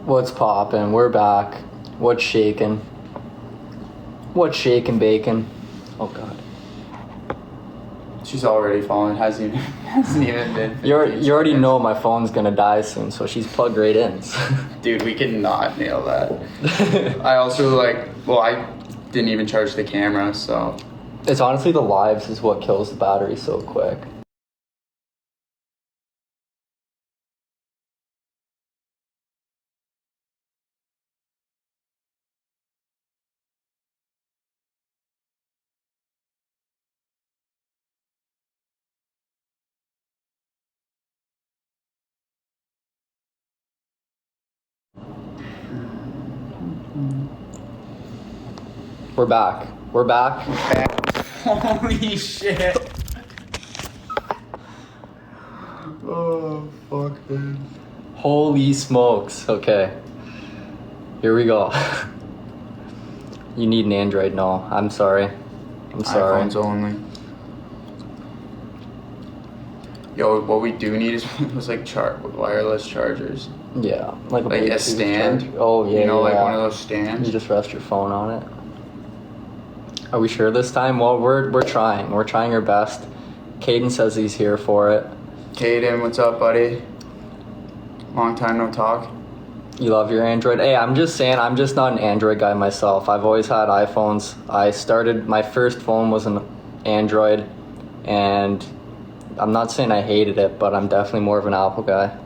What's poppin'? We're back. What's shaking? What's shaking bacon? Oh god. She's already fallen. Hasn't even been. You already know my phone's gonna die soon, so she's plugged right in. Dude, we could not nail that. I also I didn't even charge the camera, so. It's honestly the lives is what kills the battery so quick. We're back. We're back. Holy shit. Oh, fuck, dude. Holy smokes. Okay. Here we go. You need an Android? No, I'm sorry. I'm sorry. iPhones only. Yo, what we do need is wireless chargers. Yeah, like a Like a stand. charger. Oh yeah, You know, yeah. like one of those stands. You just rest your phone on it. Are we sure this time? Well, we're trying. We're trying our best. Caden says he's here for it. Caden, what's up, buddy? Long time no talk. You love your Android? Hey, I'm just saying, I'm just not an Android guy myself. I've always had iPhones. My first phone was an Android, and I'm not saying I hated it, but I'm definitely more of an Apple guy.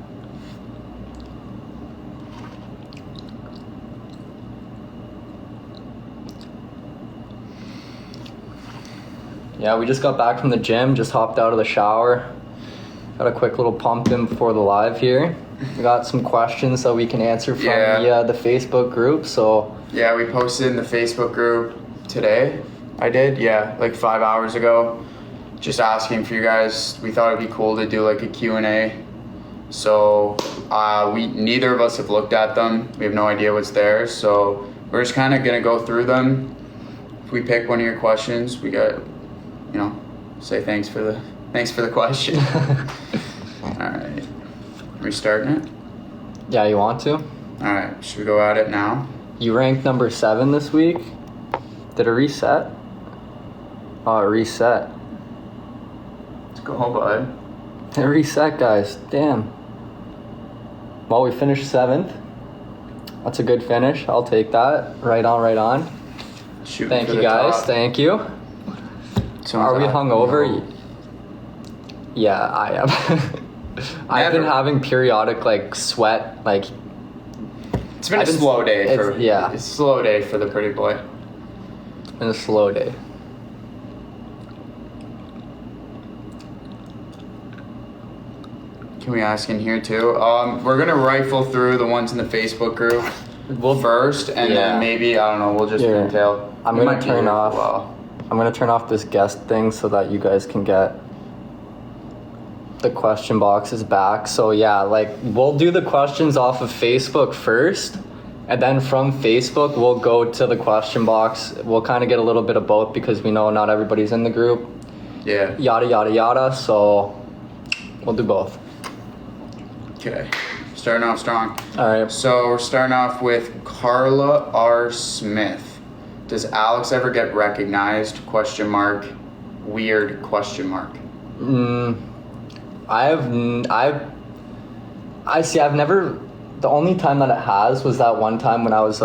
Yeah, we just got back from the gym, just hopped out of the shower. Got a quick little pump in before the live here. We got some questions that we can answer from the Facebook group, so. Yeah, we posted in the Facebook group today. I did, yeah, like 5 hours ago. Just asking for you guys. We thought it'd be cool to do like a Q&A. So neither of us have looked at them. We have no idea what's there. So we're just kind of gonna go through them. If we pick one of your questions, we got, say thanks for the question. All right, restarting it? Yeah, you want to? All right, should we go at it now? You ranked number 7 this week. Did it reset? Oh, it reset. Let's go, bud. It reset, guys. Damn. Well, we finished 7th. That's a good finish. I'll take that. Right on, right on. Shooting Thank for you, the guys. top. Thank you. Are we hungover? No. Yeah, I am. I've been having periodic sweat. It's been a slow day for yeah. It's a slow day for the pretty boy. It's been a slow day. Can we ask in here too? We're gonna rifle through the ones in the Facebook group first, and then maybe we'll just pintail. I'm gonna turn off this guest thing so that you guys can get the question boxes back. So yeah, we'll do the questions off of Facebook first, and then from Facebook we'll go to the question box. We'll kind of get a little bit of both because we know not everybody's in the group. Yeah. Yada yada yada. So we'll do both. Okay. Starting off strong. All right. So we're starting off with Carla R. Smith. Does Alex ever get recognized? ? Weird ? I've never. The only time that it has was that one time when I was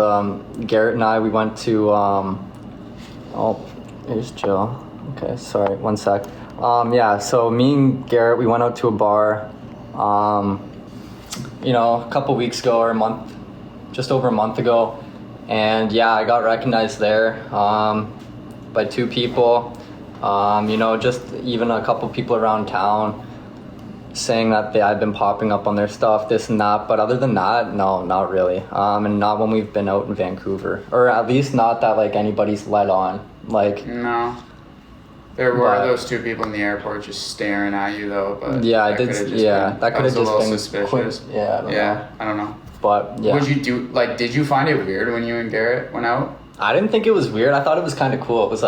Garrett and I. We went to. Here's Jill. Okay, sorry. 1 sec. Yeah. So me and Garrett, we went out to a bar. A couple weeks ago or just over a month ago. And yeah, I got recognized there by 2 people. Just even a couple people around town saying that I've been popping up on their stuff, this and that. But other than that, no, not really. And not when we've been out in Vancouver. Or at least not that anybody's let on. No. There were those 2 people in the airport just staring at you though. But yeah, I did. That could have just been suspicious. I don't know. But yeah. Would you do did you find it weird when you and Garrett went out? I didn't think it was weird. I thought it was kind of cool. It was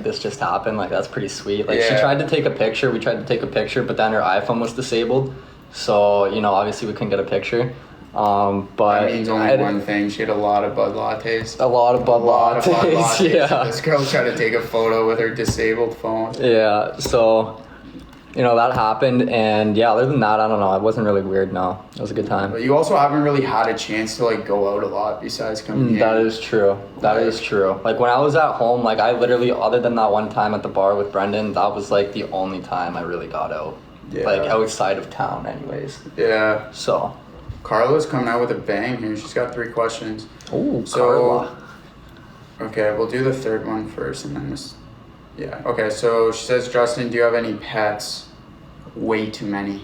this just happened. That's pretty sweet. She tried to take a picture. We tried to take a picture, but then her iPhone was disabled. So, obviously we couldn't get a picture. But that means only one thing. She had a lot of Bud Lattes. A lot of Bud Lattes. Yeah. This girl tried to take a photo with her disabled phone. Yeah. So, that happened, and yeah, other than that, I don't know. It wasn't really weird. No, it was a good time. But you also haven't really had a chance to like go out a lot besides coming here. That is true. That is true. Like when I was at home, like I literally, other than that one time at the bar with Brendan, that was like the only time I really got out. Yeah. Like outside of town, anyways. Yeah. So. Carla's coming out with a bang here. She's got 3 questions. Oh, so, Carla. Okay, we'll do the third one first, and then this. Yeah. Okay. So she says, Justin, do you have any pets? Way too many.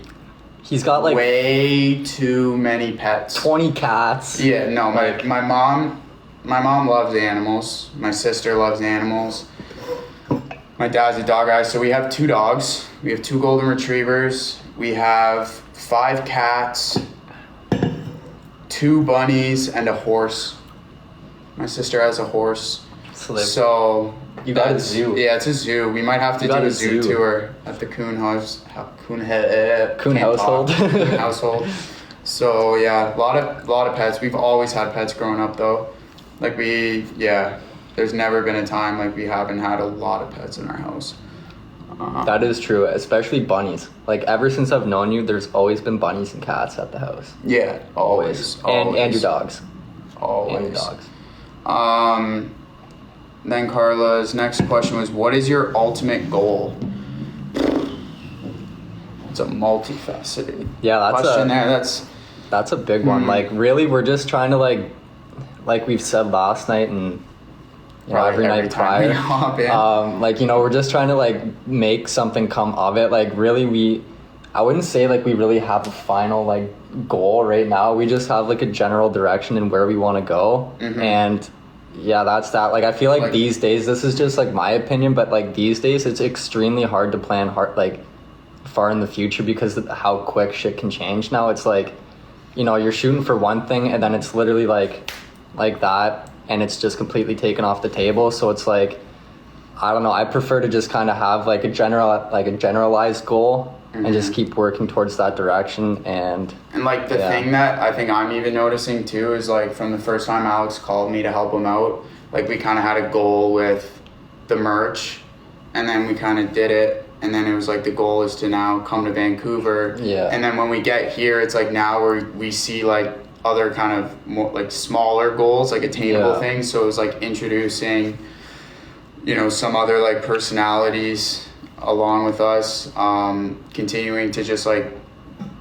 He's got like way too many pets. 20 cats. Yeah, no, my mom loves animals. My sister loves animals. My dad's a dog guy, so we have 2 dogs. We have 2 golden retrievers. We have 5 cats, 2 bunnies, and a horse. My sister has a horse. So you got a zoo. Yeah, it's a zoo. We might have to do a zoo tour at the Coon household. Coon household. So yeah, a lot of pets. We've always had pets growing up though. Like there's never been a time like we haven't had a lot of pets in our house. That is true, especially bunnies. Like ever since I've known you, there's always been bunnies and cats at the house. Yeah, always. And your dogs. Always. And your dogs. Then Carla's next question was, what is your ultimate goal? It's a multifaceted question there. That's a big one. Like really, we're just trying to like we've said last night and every night prior. We're just trying to like make something come of it. Like really, I wouldn't say like we really have a final like goal right now. We just have like a general direction and where we want to go. Mm-hmm. And yeah, that's that. Like I feel like these days, this is just like my opinion, but like these days it's extremely hard to plan far in the future because of how quick shit can change now. It's like, you're shooting for one thing and then it's literally like that and it's just completely taken off the table. So it's like, I don't know, I prefer to just kind of have like a generalized goal and just keep working towards that direction. And like the thing that I think I'm even noticing too is like from the first time Alex called me to help him out, like we kind of had a goal with the merch and then we kind of did it. And then it was like the goal is to now come to Vancouver. Yeah. And then when we get here, it's like now we see like other kind of more like smaller goals, like attainable things. So it was like introducing, some other like personalities along with us, continuing to just like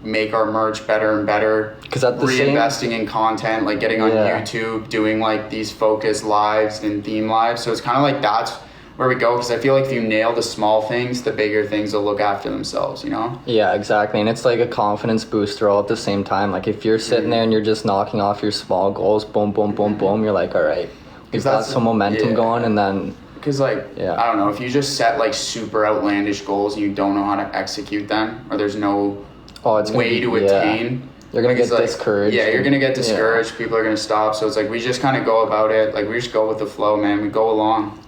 make our merch better and better. Because at the reinvesting in content, like getting on YouTube, doing like these focus lives and theme lives. So it's kind of like that's where we go, because I feel like if you nail the small things, the bigger things will look after themselves, Yeah, exactly. And it's like a confidence booster all at the same time. Like if you're sitting there and you're just knocking off your small goals, boom, boom, boom, boom, you're like, all right, we've got some momentum going. And then because I don't know, if you just set like super outlandish goals and you don't know how to execute them, or there's no way to attain, you're gonna get discouraged. Yeah, you're gonna get discouraged. People are gonna stop. So it's like we just kind of go about it. Like we just go with the flow, man. We go along.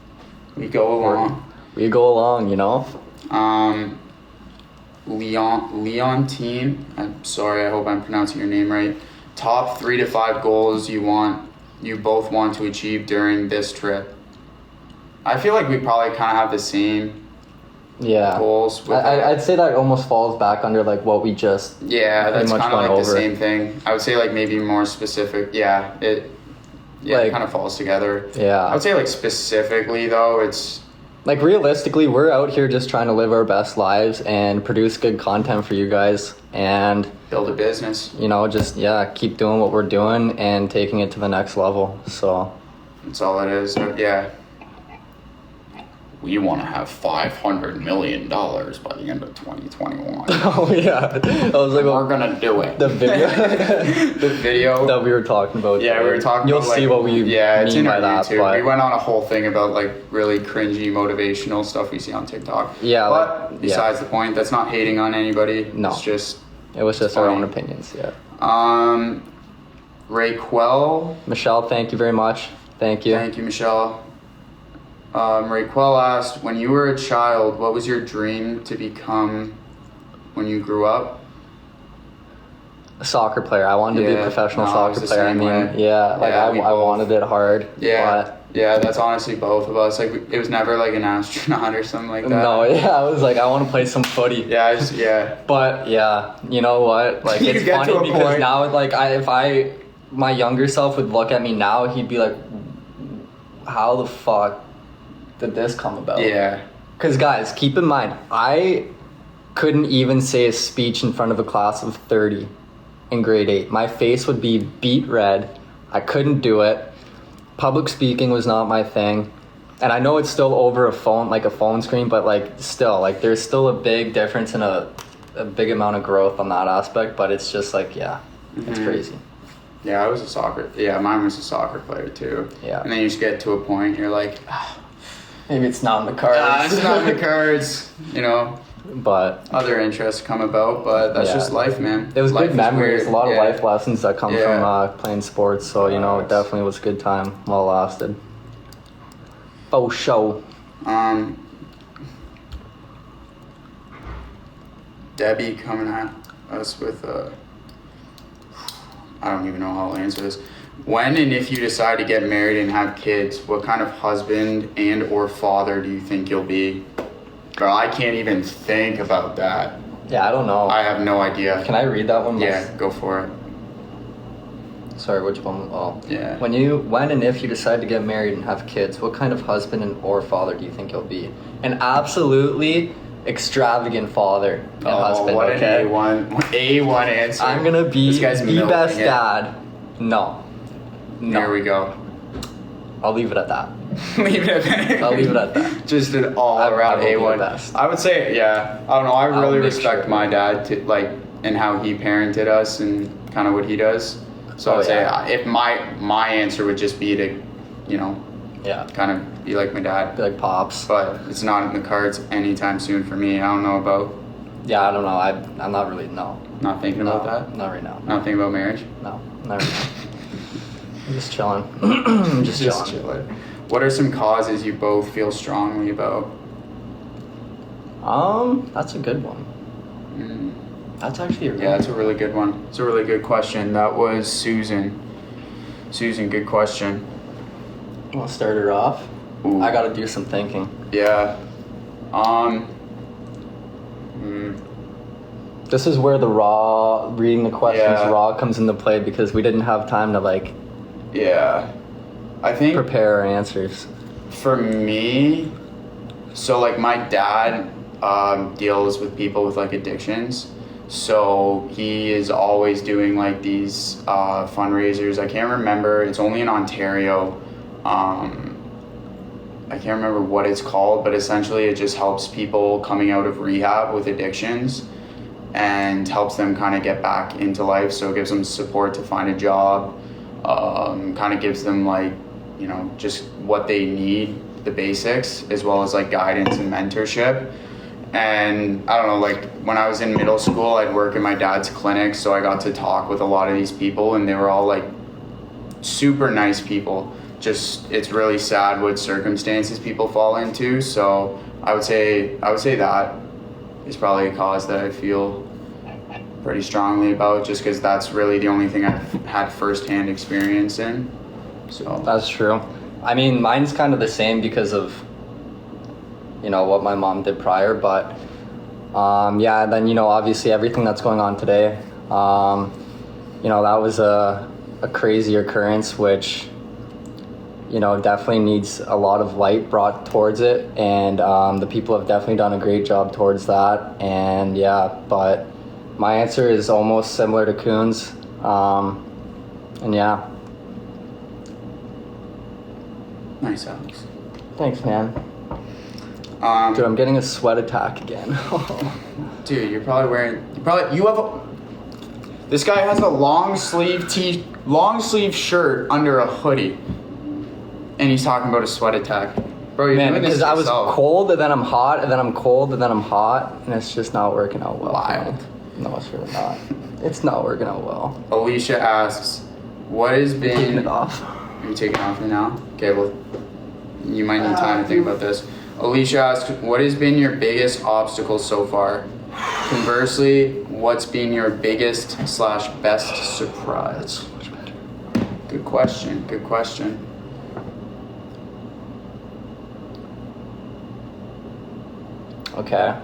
We go along. Leontine, I'm sorry, I hope I'm pronouncing your name right. Top 3 to 5 goals you both want to achieve during this trip. I feel like we probably kind of have the same goals. I'd say that almost falls back under like what we just that's kind of like the same thing. I would say like maybe more specific. It kind of falls together. Yeah. I would say like specifically though, it's like realistically, we're out here just trying to live our best lives and produce good content for you guys and build a business. Just keep doing what we're doing and taking it to the next level. So that's all it is. We want to have $500 million by the end of 2021. Oh yeah, I was like, we're gonna do it. The video that we were talking about. Yeah, we were talking. You'll see what we it's mean in by that. But we went on a whole thing about like really cringy motivational stuff we see on TikTok. Yeah, but besides the point, that's not hating on anybody. No, it was just our own opinions. Yeah. Raquel. Michelle, thank you very much. Thank you. Thank you, Michelle. Raquel asked, when you were a child, what was your dream to become when you grew up? A soccer player. I wanted to be a professional soccer player. I mean, I wanted it hard. Yeah. Yeah, that's honestly both of us. Like, it was never like an astronaut or something like that. No, I was like, I want to play some footy. Yeah. But yeah, you know what? Like, it's funny because now, like, if my younger self would look at me now, he'd be like, how the fuck did this come about? Yeah. Because guys, keep in mind, I couldn't even say a speech in front of a class of 30 in grade 8. My face would be beet red. I couldn't do it. Public speaking was not my thing. And I know it's still over a phone, like a phone screen, but like still, like there's still a big difference and a big amount of growth on that aspect, but it's just like, it's crazy. Yeah, mine was a soccer player too. Yeah. And then you just get to a point, you're like, maybe it's not in the cards. It's not in the cards, you know. But other interests come about, but that's just life, man. It was life good memories, a lot of life lessons that come from playing sports. So you know, it definitely was a good time while it lasted. Oh, show. Debbie coming at us with I don't even know how I'll answer this. When and if you decide to get married and have kids, what kind of husband and or father do you think you'll be? Girl, I can't even think about that. Yeah, I don't know. I have no idea. Can I read that one? Yeah, go for it. Sorry, which one? Oh. Yeah. When and if you decide to get married and have kids, what kind of husband and or father do you think you'll be? An absolutely extravagant father and husband. What okay? an A1 answer. I'm gonna be This guy's the best it. dad. No. There we go. I'll leave it at that. Leave it at that. I'll leave it at that. Just an all-around A1. Best. I would say, I don't know. I really respect my dad and how he parented us and kind of what he does. So I would say if my answer would just be to, you know, kind of be like my dad, be like Pops. But it's not in the cards anytime soon for me. I don't know about. Yeah, I don't know. I'm not really Not thinking about that. Not right now. Not thinking about marriage. No, not right now. I'm just chilling. just chilling. What are some causes you both feel strongly about? That's a good one. That's actually that's a really good one. It's a really good question. That was Susan. Susan, good question. I'll start her off. Ooh. I gotta do some thinking. Yeah. This is where the reading the questions raw comes into play because we didn't have time to I think prepare our answers. For me, so like my dad deals with people with like addictions, so he is always doing like these fundraisers. I can't remember, it's only in Ontario. I can't remember what it's called, but essentially it just helps people coming out of rehab with addictions and helps them kind of get back into life. So it gives them support to find a job, kind of gives them like, you know, just what they need, the basics, as well as like guidance and mentorship. And I don't know, like when I was in middle school, I'd work in my dad's clinic, so I got to talk with a lot of these people, and they were all like super nice people. Just, it's really sad what circumstances people fall into. So I would say that is probably a cause that I feel pretty strongly about, just because that's really the only thing I've had firsthand experience in. So that's true. I mean, mine's kind of the same because of, you know, what my mom did prior, but then, you know, obviously everything that's going on today, you know, that was a crazy occurrence, which, you know, definitely needs a lot of light brought towards it, and the people have definitely done a great job towards that. And but my answer is almost similar to Kuhn's, and nice, Alex. Thanks, man. Dude, I'm getting a sweat attack again. Dude, you have this guy has a long sleeve shirt under a hoodie, and he's talking about a sweat attack. Bro, you're doing this because I was cold, and then I'm hot, and then I'm cold, and then I'm hot, and it's just not working out well. Wild. No, it's really not. It's not working out well. Alicia asks, what has been... Taking it off. Are you taking it off now? Okay, well, you might need time to think about this. Alicia asks, what has been your biggest obstacle so far? Conversely, what's been your biggest / best surprise? Good question. Good question. Okay.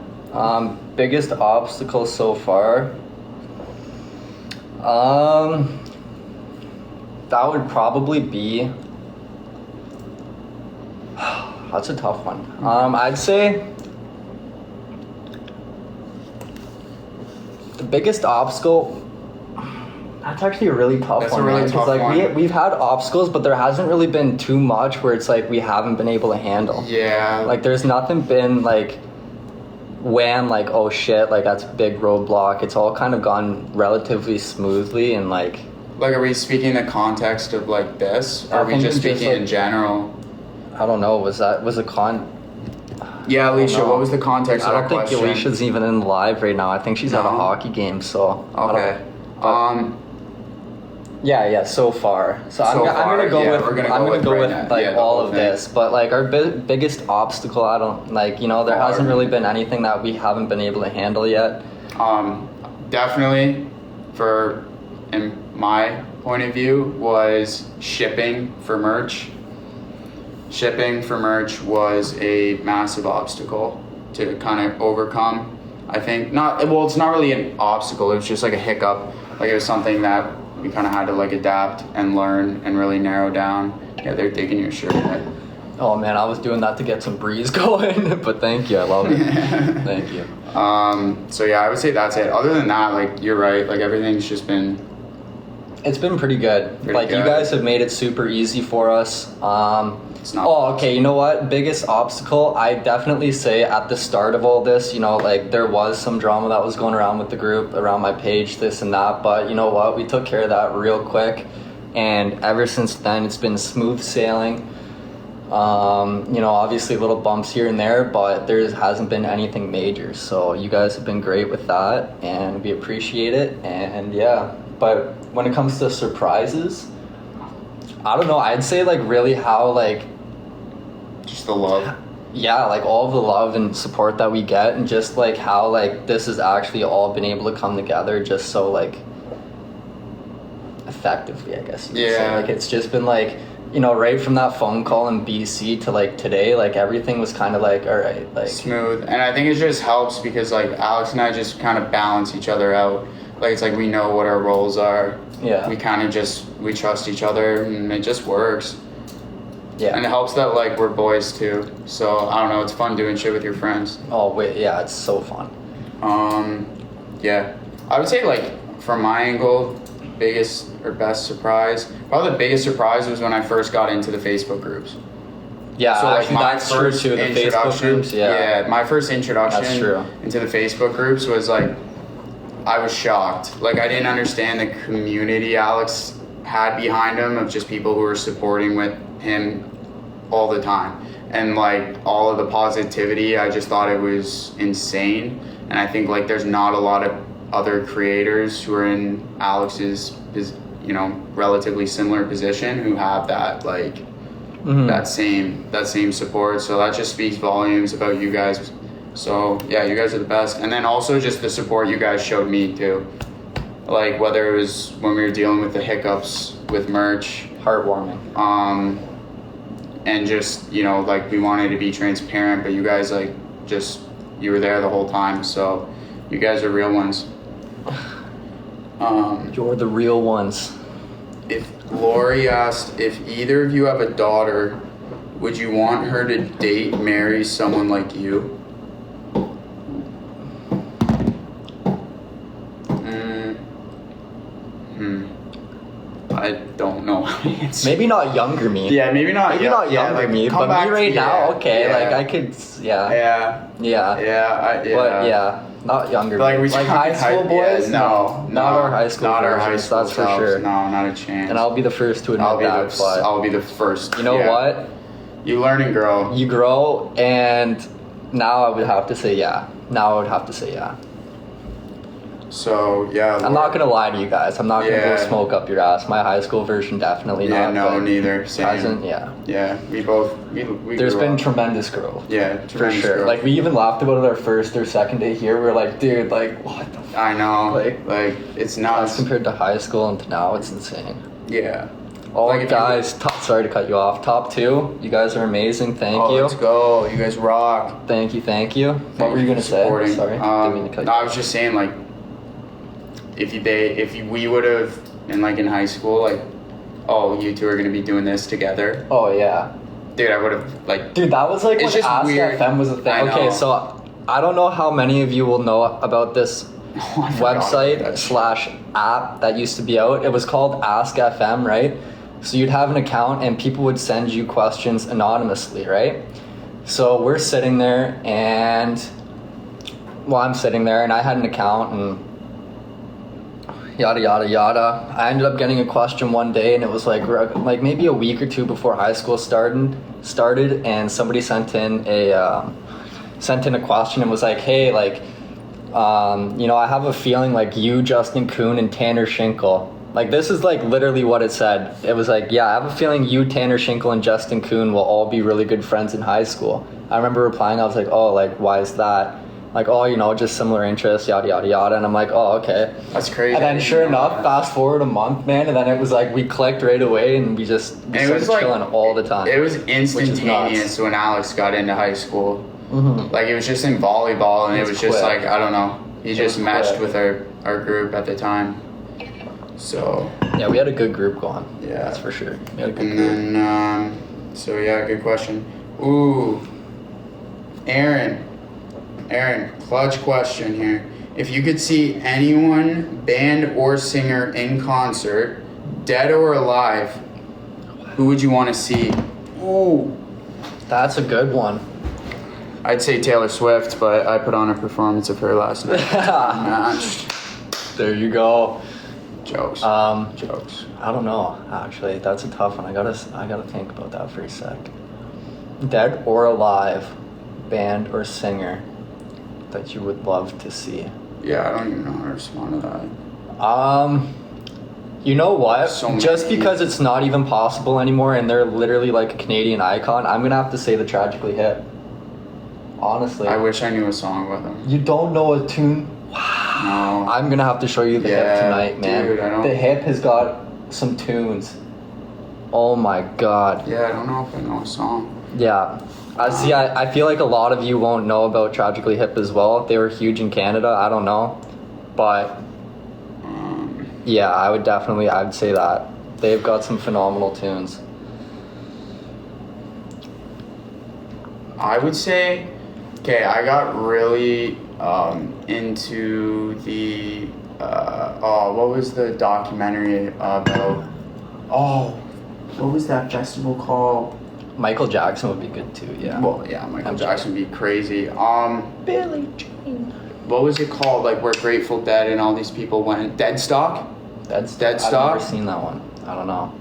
Biggest obstacle so far. That would probably be. That's a tough one. I'd say the biggest obstacle. That's actually a really tough That's one. a really man, 'cause, tough like one. we've had obstacles, but there hasn't really been too much where it's like we haven't been able to handle. Yeah. Like there's nothing been like when like oh shit, like that's a big roadblock. It's all kind of gone relatively smoothly and like. Like, are we speaking in the context of like this? Or I are we think just it's just, speaking in like- general? I don't know. Was a Yeah, Alicia, know. what was the context I of don't that think question? Alicia's even in live right now. I think she's at a No? hockey game. So I don't- Okay. Yeah. So far, so I'm So gonna far, go yeah, with we're gonna I'm go gonna with go right with now. like Yeah, the all whole of thing. this. But like our biggest obstacle, I don't like. You know, there hasn't really been anything that we haven't been able to handle yet. Definitely, in my point of view, was shipping for merch. Shipping for merch was a massive obstacle to kind of overcome. I think it's not really an obstacle. It was just like a hiccup. Like it was something that we kind of had to like adapt and learn and really narrow down. Yeah, they're digging your shirt. Right? Oh man, I was doing that to get some breeze going. But thank you, I love it. Thank you. So yeah, I would say that's it. Other than that, like you're right. Like everything's just been. It's been pretty good. Pretty like you good. guys have made it super easy for us. It's not. Oh, okay. You know what? Biggest obstacle, I definitely say at the start of all this, you know, like there was some drama that was going around with the group, around my page, this and that. But you know what? We took care of that real quick. And ever since then, it's been smooth sailing. You know, obviously little bumps here and there, but there hasn't been anything major. So you guys have been great with that, and we appreciate it. And yeah, but when it comes to surprises, I don't know. I'd say like really how like Just the love. yeah, like all of the love and support that we get, and just like how like this has actually all been able to come together just so like effectively, I guess you could say. Yeah. Like it's just been like, you know, right from that phone call in BC to like today, like everything was kind of like all right, like Smooth. And I think it just helps because like Alex and I just kind of balance each other out. Like it's like we know what our roles are. yeah, We kind of we trust each other and it just works. yeah. And it helps that like we're boys too. So I don't know, it's fun doing shit with your friends. Oh wait, yeah, it's so fun. Yeah. I would say like from my angle, biggest or best surprise. Probably the biggest surprise was when I first got into the Facebook groups. Yeah, So like actually, my that's true first too. The Facebook introduction, groups, yeah. my first introduction That's true. into the Facebook groups was like, I was shocked. Like I didn't understand the community Alex had behind him of just people who were supporting with him all the time. And like all of the positivity, I just thought it was insane. And I think like there's not a lot of other creators who are in Alex's, you know, relatively similar position who have that like that same support. So that just speaks volumes about you guys. So yeah, you guys are the best. And then also just the support you guys showed me too. Like whether it was when we were dealing with the hiccups with merch, Heartwarming. and just, you know, like we wanted to be transparent, but you guys like just, you were there the whole time. So you guys are real ones. You're the real ones. If Lori asked if either of you have a daughter, would you want her to date, marry someone like you? I don't know. Maybe not younger me. Yeah, maybe not. Maybe yeah, not yeah, younger like, me, come but back me right to- now, okay. yeah. Like I could, yeah. Yeah. Yeah. Yeah. But yeah, not younger. Like me. we Like high school boys? Yeah, no, Not our high school not our high versions, school that's for selves. sure. No, not a chance. And I'll be the first to admit that. But I'll be the first. you know what? You learn and grow. You grow, and now I would have to say yeah. So yeah. I'm not gonna lie to you guys. I'm not gonna Yeah. go smoke up your ass. My high school version definitely Yeah, not. no, but neither. Same. Present, yeah. Yeah, we both. We There's grew been up. tremendous growth. Yeah, For tremendous sure. growth. Like we even laughed about it our first or second day here. We were like, dude, like what the I know. Like- Like it's As nuts. compared to high school and to now, it's insane. Yeah. Oh, Like, if you- guys, sorry to cut you off. Top 2, you guys are amazing. Thank Oh, you. let's go. You guys rock. Thank you. What were you gonna say? Supporting. Sorry, didn't mean to cut you No, I off. was just saying, like, we would have in high school, like, oh, you two are gonna be doing this together, Oh yeah, dude. I would have like, dude, that was like It's when just Ask weird. FM was a thing. I Okay, know. so I don't know how many of you will know about this oh, I forgot about website that shit. / app that used to be out. It was called Ask FM, right? So you'd have an account and people would send you questions anonymously, right? So we're sitting there and, well, I'm sitting there and I had an account and yada yada yada. I ended up getting a question one day and it was like maybe a week or two before high school started, and somebody sent in a question and was like, hey, like, I have a feeling like you, Justin Kuhn, and Tanner Schinkel. Like, this is like literally what it said. It was like, yeah, I have a feeling you, Tanner Schinkel, and Justin Kuhn will all be really good friends in high school. I remember replying, I was like, oh, like, why is that? Like, oh, just similar interests, yada, yada, yada. And I'm like, oh, okay. That's crazy. And then sure enough, fast forward a month, man, and then it was like we clicked right away and we started chilling all the time. It was which is nuts. instantaneous when Alex got into high school. Mhm. Like, it was just in volleyball, and it was just quick. like, I don't know. He just was meshed quick. with our group at the time. So, Yeah, we had a good group going. Yeah. That's for sure. We had a good and group. then, so yeah, good question. Ooh, Aaron, clutch question here. If you could see anyone, band or singer in concert, dead or alive, who would you want to see? Ooh. That's a good one. I'd say Taylor Swift, but I put on a performance of her last night. Match. There you go. Jokes. Jokes. I don't know. Actually, that's a tough one. I gotta think about that for a sec. Dead or alive, band or singer that you would love to see. Yeah, I don't even know how to respond to that. You know what? So Just many. because it's not even possible anymore, and they're literally like a Canadian icon, I'm gonna have to say the Tragically Hip. Honestly, I wish I knew a song with them. you don't know a tune. No. I'm gonna have to show you the Hip Yeah, tonight, man. dude, I don't- The Hip has got some tunes. Oh my god. Yeah, I don't know if I know a song. Yeah. I feel like a lot of you won't know about Tragically Hip as well. They were huge in Canada. I don't know, but yeah, I'd say that they've got some phenomenal tunes. I would say, okay, I got really into the, what was the documentary about? Oh, what was that festival called? Michael Jackson would be good too. Yeah. Well, yeah, Michael I'm Jackson would be crazy. Billie Jean. What was it called? Like, where Grateful Dead and all these people went? Deadstock? I've Deadstock? never seen that one. I don't know.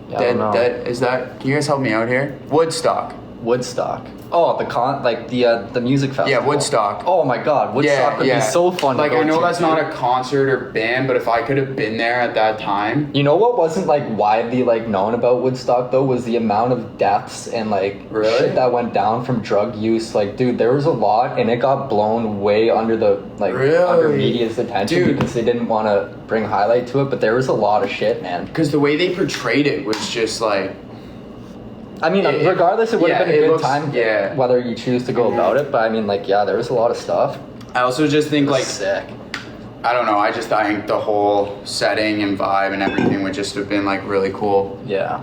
Yeah, I Dead, don't know. Dead, is that, can you guys help me out here? Woodstock. Woodstock. Oh, the music festival. Yeah, Woodstock. Oh my God, Woodstock would be so fun. Like, to go I know to, that's dude. not a concert or band, but if I could have been there at that time. You know what wasn't like widely like known about Woodstock though was the amount of deaths and like Really? shit that went down from drug use. Like, dude, there was a lot, and it got blown way under the under Really? media's attention Dude. because they didn't want to bring highlight to it. But there was a lot of shit, man. Because the way they portrayed it was just like, I mean, It- regardless, it would have yeah, been a it good looks- time. yeah. Whether you choose to go about it, but I mean, like, yeah, there was a lot of stuff. I also just think like, Sick. I don't know, I think the whole setting and vibe and everything would just have been like really cool. Yeah.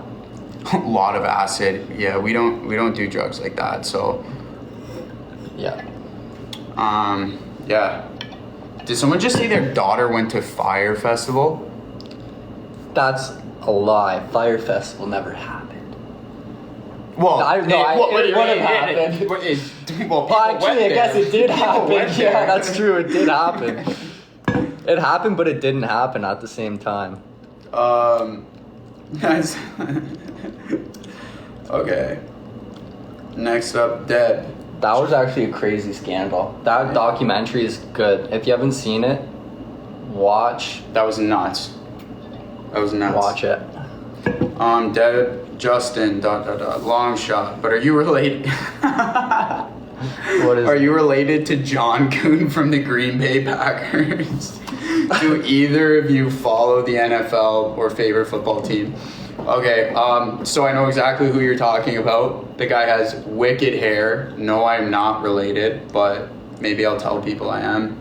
A lot of acid. Yeah, we don't do drugs like that. So, Yeah. yeah. Did someone just say their daughter went to Fire Festival? That's a lie. Fire Festival never happened. Well, I- no, I- what do it you would have mean? happened. Well, people Well, went actually, I there. guess it did People happen. went Yeah, there. that's true. It did happen. It happened, but it didn't happen at the same time. That's okay. Next up, Dead. That was actually a crazy scandal. That documentary is good. If you haven't seen it, watch That was nuts. That was nuts. watch it. Dead Justin. ... Long shot. But are you related? Are you related to John Kuhn from the Green Bay Packers? Do either of you follow the NFL or favorite football team? Okay, so I know exactly who you're talking about. The guy has wicked hair. No, I'm not related, but maybe I'll tell people I am.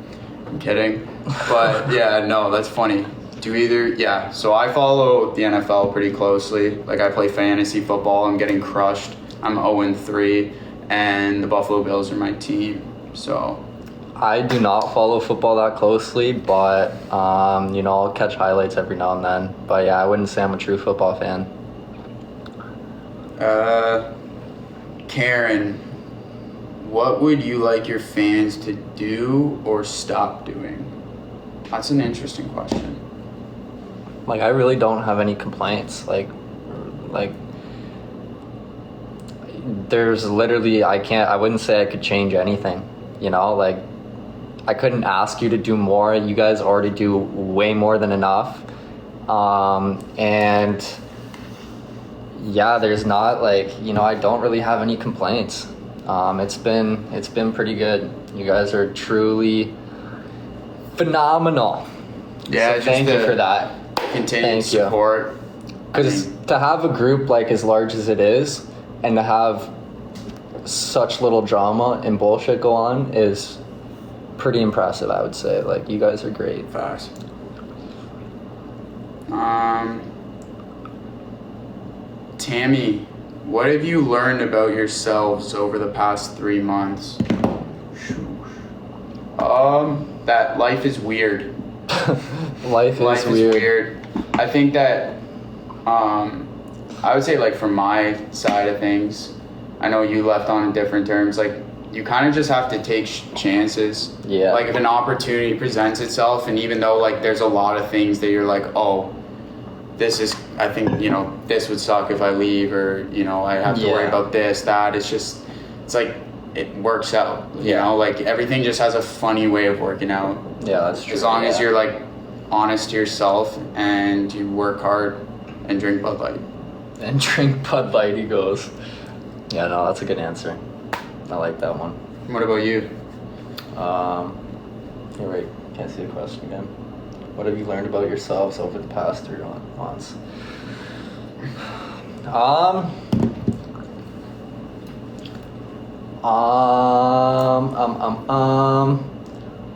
I'm kidding. But yeah, no, that's funny. So I follow the NFL pretty closely. Like, I play fantasy football. I'm getting crushed. I'm 0-3, and the Buffalo Bills are my team. So I do not follow football that closely, but I'll catch highlights every now and then. But yeah, I wouldn't say I'm a true football fan. Karen, what would you like your fans to do or stop doing? That's an interesting question. Like, I really don't have any complaints. Like there's literally, I wouldn't say I could change anything. Like, I couldn't ask you to do more. You guys already do way more than enough. And yeah, there's not I don't really have any complaints. It's been pretty good. You guys are truly phenomenal. Yeah, so thank you for that. Continued support. Because to have a group like as large as it is, and to have such little drama and bullshit go on is pretty impressive, I would say. Like, you guys are great. Facts. Tammy, what have you learned about yourselves over the past 3 months? That life is weird. Life is weird. I think that, I would say, like, from my side of things, I know you left on different terms, like, you kind of just have to take chances. Yeah. Like, if an opportunity presents itself, and even though, like, there's a lot of things that you're like, oh, I think, this would suck if I leave, or, I have to worry about this, that. It's like, it works out, you know? Like, everything just has a funny way of working out. Yeah, that's true. As long as you're, like, honest to yourself and you work hard and drink Bud Light. And drink Bud Light, he goes. Yeah, no, that's a good answer. I like that one. What about you? You're right. Can't see the question again. What have you learned about yourselves over the past 3 months?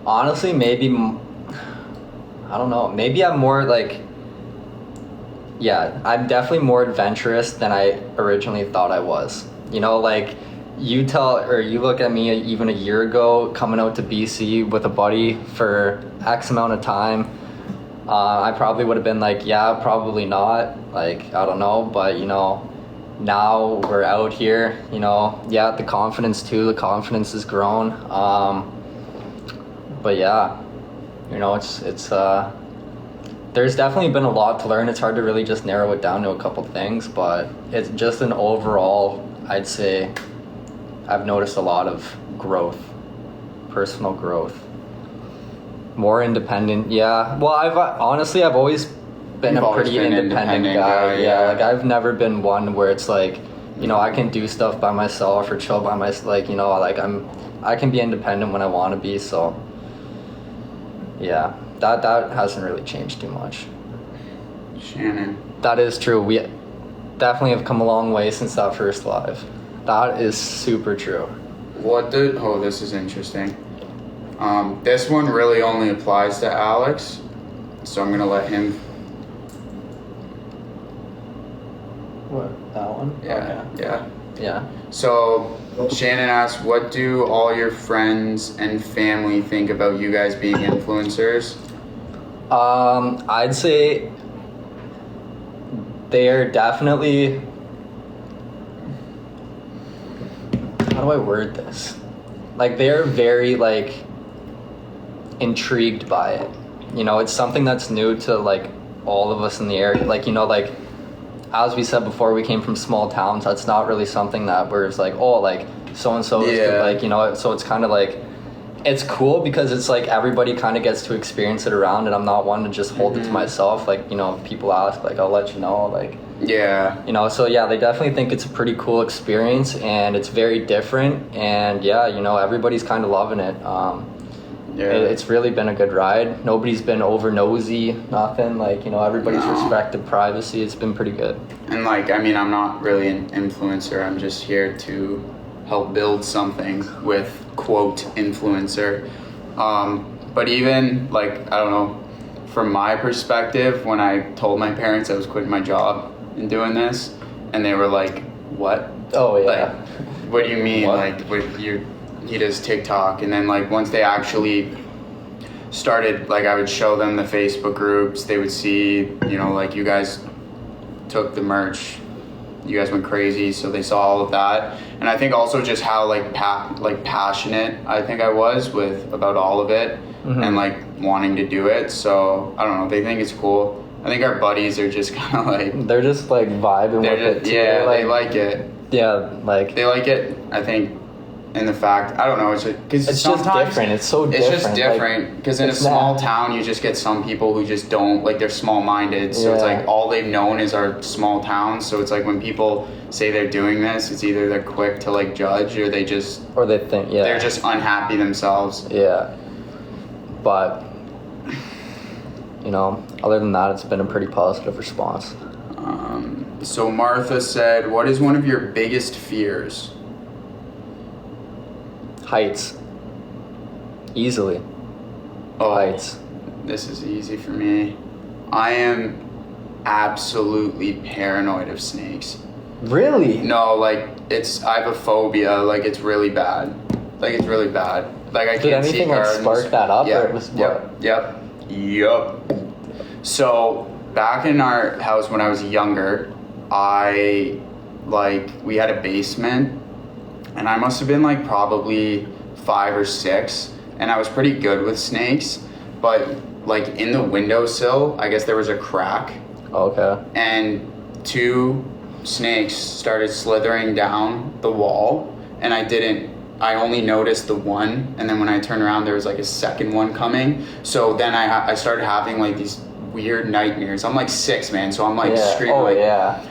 Honestly, maybe, I don't know. Maybe I'm more like, I'm definitely more adventurous than I originally thought I was. Like, you look at me even a year ago coming out to BC with a buddy for X amount of time. I probably would have been like, yeah, probably not. Like, I don't know. But, now we're out here, the confidence too. The confidence has grown. But yeah, it's there's definitely been a lot to learn. It's hard to really just narrow it down to a couple things, but it's just an overall, I'd say, I've noticed a lot of growth, personal growth. More independent, yeah. Well, I've always been a pretty independent guy. Yeah, like, I've never been one where it's like, I can do stuff by myself or chill by myself. Like, I can be independent when I want to be. So, yeah, that hasn't really changed too much. Shannon. That is true. We definitely have come a long way since that first live. That is super true. This is interesting. This one really only applies to Alex, so I'm gonna let him. What, that one? Yeah, okay. Yeah. So Shannon asks, what do all your friends and family think about you guys being influencers? I'd say they are definitely, how do I word this? Like, they're very, like, intrigued by it. It's something that's new to, like, all of us in the area. Like, like, as we said before, we came from small towns. That's not really something that we're like, oh, like, so-and-so is good. Like, so it's kind of like, it's cool because it's like everybody kind of gets to experience it around, and I'm not one to just hold it to myself. Like, you know, if people ask, like, I'll let you know, like, Yeah. you know. So yeah, they definitely think it's a pretty cool experience, and it's very different, and yeah, you know, everybody's kind of loving it. It's really been a good ride. Nobody's been over nosy, nothing. Like, you know, everybody's respected privacy. It's been pretty good. And like, I mean, I'm not really an influencer. I'm just here to help build something with quote influencer. But even like, I don't know, from my perspective, when I told my parents I was quitting my job and doing this, and they were like, "What?" Oh yeah. Like, what do you mean? What? Like, he does TikTok, and then like once they actually started, like, I would show them the Facebook groups, they would see, you know, like, you guys took the merch, you guys went crazy, so they saw all of that. And I think also just how like passionate I think I was about all of it, and like wanting to do it. So I don't know, they think it's cool. I think our buddies are just kind of like, they're just like vibing with it too. Yeah, they like it. Yeah, like They like it, I think, in the fact, I don't know, it's just because it's just different. It's so different. It's just different because in a small town, you just get some people who just don't, like, they're small-minded. So it's like all they've known is our small towns. So it's like when people say they're doing this, it's either they're quick to like judge, or they think they're just unhappy themselves. Yeah, but you know, other than that, it's been a pretty positive response. So Martha said, "What is one of your biggest fears?" Heights. Easily. Oh, heights. This is easy for me. I am absolutely paranoid of snakes. Really? No, like, I have a phobia. Like, it's really bad. Like, it's really bad. Like, I can't see gardens. Did anything like spark that up? Yeah. Or it was what? Yep. So back in our house when I was younger, we had a basement, and I must have been like probably 5 or 6, and I was pretty good with snakes, but like in the windowsill, I guess there was a crack. Okay. And 2 snakes started slithering down the wall, and I only noticed the one, and then when I turned around, there was like a second one coming. So then I started having like these weird nightmares. I'm like 6, man, so I'm like screaming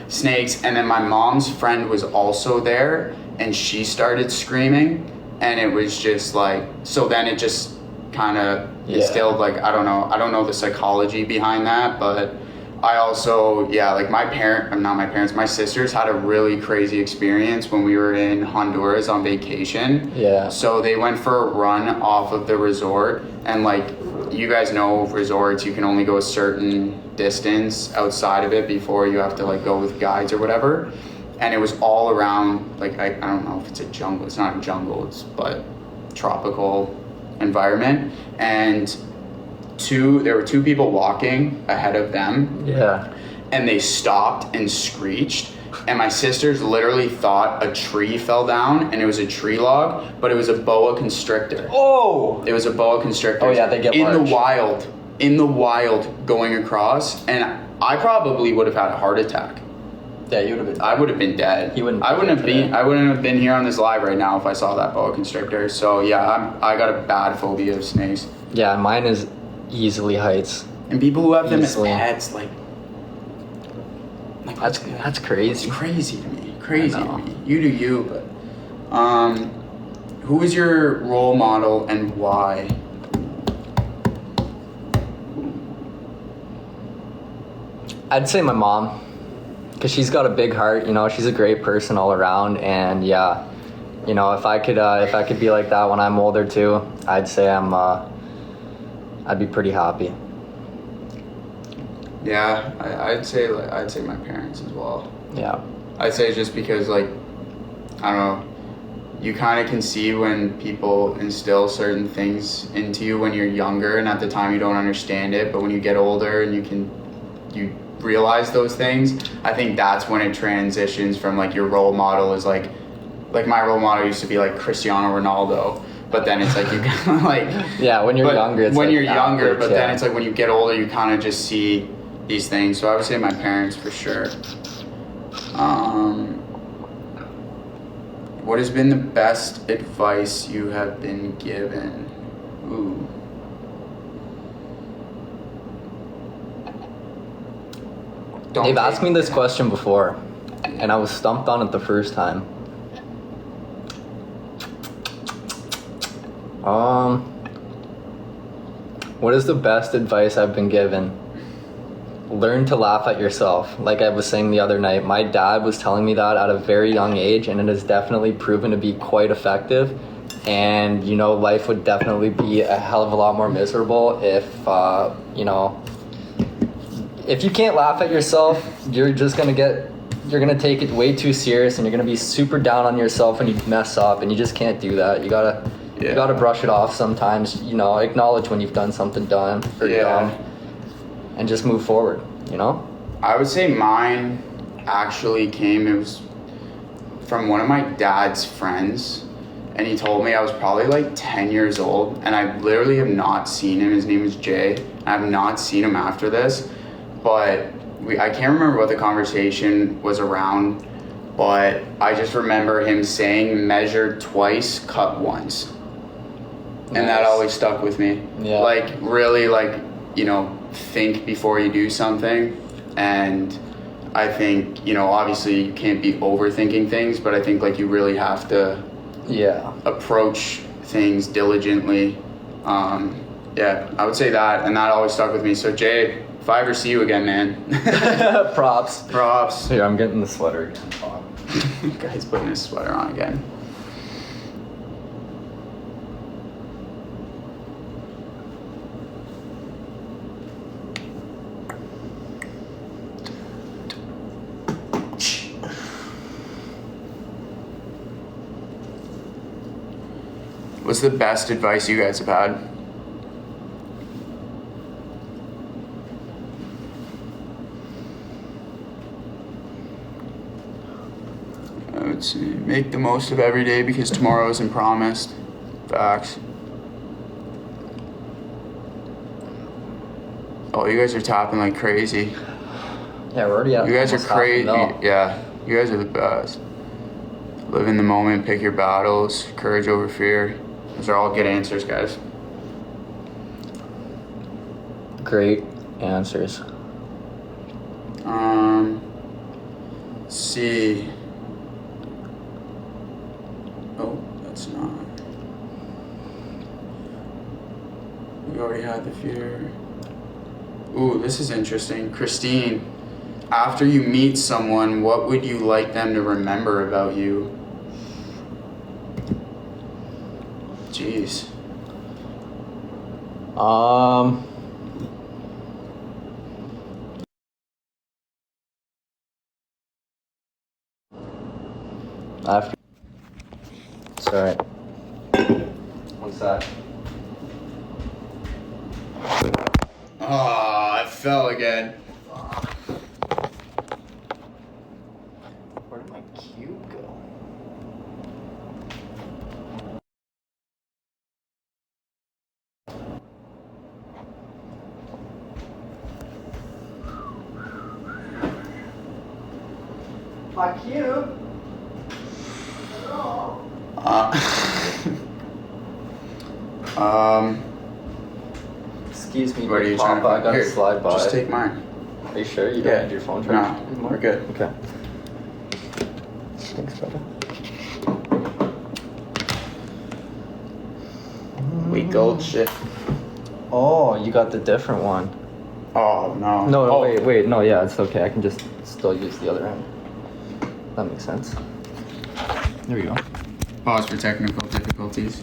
snakes. And then my mom's friend was also there, and she started screaming, and it was just like, so then it just kind of instilled, like, I don't know the psychology behind that, but I also, like my sisters had a really crazy experience when we were in Honduras on vacation. Yeah. So they went for a run off of the resort, and like, you guys know resorts, you can only go a certain distance outside of it before you have to like go with guides or whatever. And it was all around, like, I don't know if it's a jungle, it's not a jungle, but tropical environment. And there were 2 people walking ahead of them. Yeah. And they stopped and screeched. And my sisters literally thought a tree fell down, and it was a tree log, but it was a boa constrictor. Oh! It was a boa constrictor. Oh yeah, they get large. In the wild going across, and I probably would have had a heart attack. Yeah, you would have been. I would have been dead. I wouldn't have been here on this live right now if I saw that boa constrictor. So yeah, I got a bad phobia of snakes. Yeah, mine is easily heights. And people who have them as pets, like that's crazy. It's crazy to me. Crazy to me. You do you, but who is your role model and why? I'd say my mom, because she's got a big heart. You know, she's a great person all around, and yeah, you know, if I could be like that when I'm older too, I'd say I'd be pretty happy. Yeah, I'd say my parents as well. Yeah. I'd say just because, like, I don't know, you kind of can see when people instill certain things into you when you're younger, and at the time you don't understand it, but when you get older and you realize those things, I think that's when it transitions from like your role model is like my role model used to be like Cristiano Ronaldo, but then it's like you kind of like when you're younger, it's when like you're younger, but then yeah. it's like when you get older, you kind of just see these things. So I would say my parents for sure. What has been the best advice you have been given? Ooh. They've asked me this question before, and I was stumped on it the first time. What is the best advice I've been given? Learn to laugh at yourself. Like I was saying the other night, my dad was telling me that at a very young age, and it has definitely proven to be quite effective. And, you know, life would definitely be a hell of a lot more miserable if, you know, if you can't laugh at yourself, you're gonna take it way too serious, and you're gonna be super down on yourself when you mess up, and you just can't do that. You gotta brush it off sometimes, you know, acknowledge when you've done something dumb, and just move forward, you know? I would say mine actually it was from one of my dad's friends, and he told me I was probably like 10 years old, and I literally have not seen him. His name is Jay. I have not seen him after this, but I can't remember what the conversation was around, but I just remember him saying, measure twice, cut once. Nice. And that always stuck with me. Yeah. Like, really, like, you know, think before you do something. And I think, you know, obviously you can't be overthinking things, but I think like you really have to approach things diligently. Yeah, I would say that, and that always stuck with me. So Jay, if I ever see you again, man. Props. Here, I'm getting the sweater again. Guy's putting his sweater on again. What's the best advice you guys have had? I would say make the most of every day because tomorrow isn't promised. Facts. Oh, you guys are tapping like crazy. Yeah, we're already at You guys are almost half crazy. a mil. Yeah, you guys are the best. Live in the moment, pick your battles, courage over fear. Those are all good answers, guys. Great answers. Let's see. Oh, that's not. We already had the fear. Ooh, this is interesting. Christine, after you meet someone, what would you like them to remember about you? Jeez. After. Sorry. What's that? Oh, I fell again. Where did my cube go? My cube? Excuse me, what are you trying to I got Here, to slide by. Just take mine. Are you sure you don't need your phone charged? No, we're good. Okay. Thanks, brother. We gold shit. Oh, you got the different one. Oh no. No, wait, no, yeah, it's okay. I can just still use the other end. That makes sense. There we go. Pause for technical difficulties.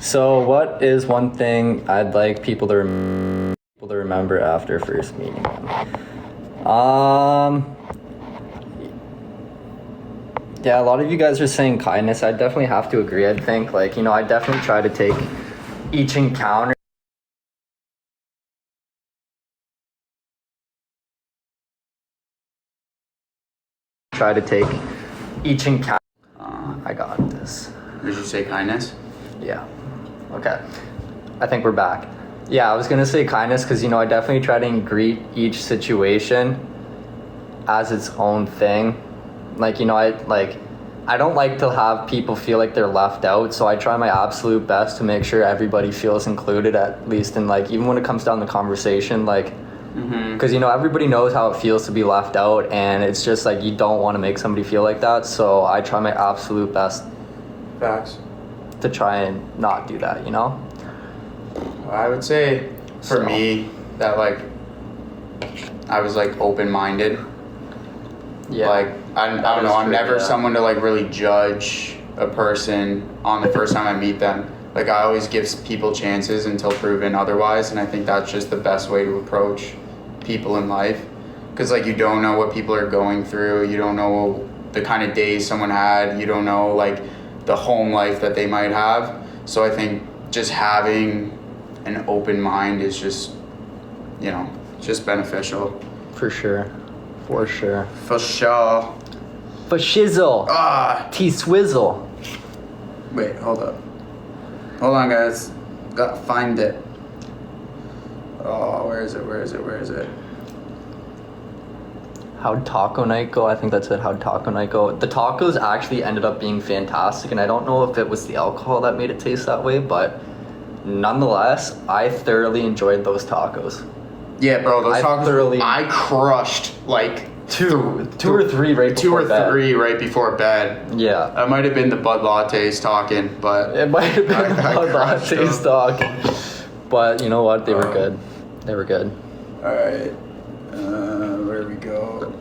So what is one thing I'd like people to remember after first meeting them? Yeah, a lot of you guys are saying kindness. I definitely have to agree. I think, like, you know, I definitely try to take each encounter I got this. Did you say kindness? Yeah. Okay. I think we're back. Yeah, I was gonna say kindness because, you know, I definitely try to greet each situation as its own thing. Like, you know, I don't like to have people feel like they're left out, so I try my absolute best to make sure everybody feels included, at least in like, even when it comes down to conversation, like, because you know, everybody knows how it feels to be left out, and it's just like you don't want to make somebody feel like that, so I try my absolute best Facts. to try and not do that, you know? I would say for me that like I was like open-minded. Yeah. Like I don't know, I'm never someone to like really judge a person on the first time I meet them. Like I always give people chances until proven otherwise, and I think that's just the best way to approach people in life, because like you don't know what people are going through, you don't know the kind of days someone had, you don't know like the home life that they might have. So I think just having an open mind is just, you know, just beneficial. For sure. For sure. For sure. For shizzle. T-swizzle. Wait, hold up. Hold on, guys. Gotta find it. Oh, where is it? How'd taco night go? I think that's it. How'd taco night go? The tacos actually ended up being fantastic, and I don't know if it was the alcohol that made it taste that way, but nonetheless, I thoroughly enjoyed those tacos. Yeah, bro, those tacos, I crushed like two or three right before bed. Yeah. That might have been the Bud Lattes talking, but it might have been the Bud Lattes talking. But you know what? They were good. They were good. Alright. Where we go?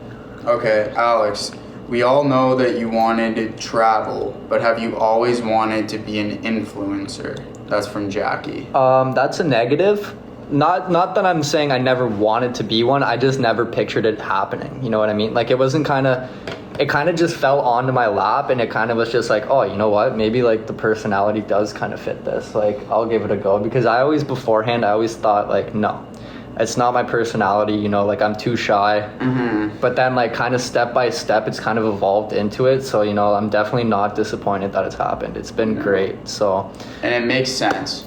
Okay, Alex. We all know that you wanted to travel, but have you always wanted to be an influencer? That's from Jackie. That's a negative. Not that I'm saying I never wanted to be one. I just never pictured it happening. You know what I mean? Like it kind of just fell onto my lap, and it kind of was just like, oh, you know what? Maybe like the personality does kind of fit this. Like I'll give it a go, because I always thought like, no, it's not my personality. You know, like I'm too shy. Mm-hmm. But then like kind of step by step, it's kind of evolved into it. So, you know, I'm definitely not disappointed that it's happened. It's been great. So. And it makes sense.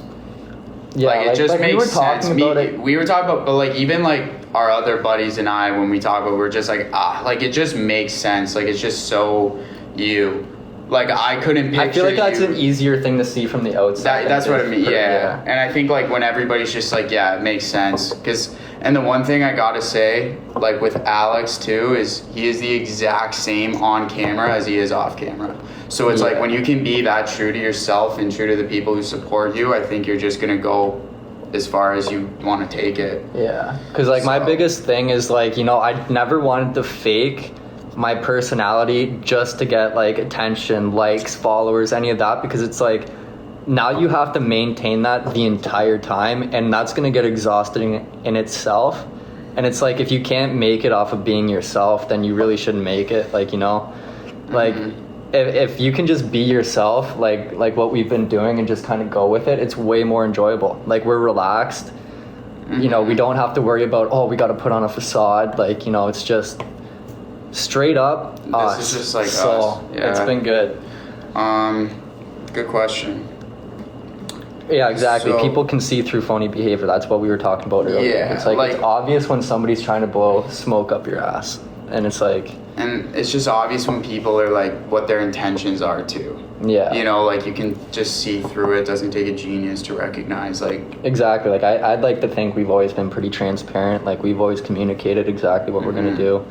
Yeah, like it just makes sense. We were talking about, but like even like our other buddies and I, when we talk about it, we're just like, like it just makes sense. Like it's just so you. Like I couldn't picture. I feel like that's an easier thing to see from the outside. That's what I mean. Yeah. And I think like when everybody's just like, yeah, it makes sense. And the one thing I gotta say, like with Alex too, is he is the exact same on camera as he is off camera. So it's like when you can be that true to yourself and true to the people who support you, I think you're just gonna go as far as you want to take it. Yeah, because like my biggest thing is like, you know, I never wanted to fake my personality just to get like attention, likes, followers, any of that, because it's like now you have to maintain that the entire time, and that's going to get exhausting in itself. And it's like if you can't make it off of being yourself, then you really shouldn't make it. Like, you know, like if you can just be yourself, like what we've been doing, and just kind of go with it, it's way more enjoyable. Like we're relaxed. You know, we don't have to worry about, oh, we got to put on a facade. Like, you know, it's just straight up us. This is just like so us. Yeah. It's been good. Good question. Yeah, exactly. So, people can see through phony behavior. That's what we were talking about earlier. Yeah, it's like it's obvious when somebody's trying to blow smoke up your ass, and it's like. And it's just obvious when people are like what their intentions are too. Yeah. You know, like you can just see through it. Doesn't take a genius to recognize like. Exactly. Like I'd like to think we've always been pretty transparent. Like we've always communicated exactly what we're gonna do.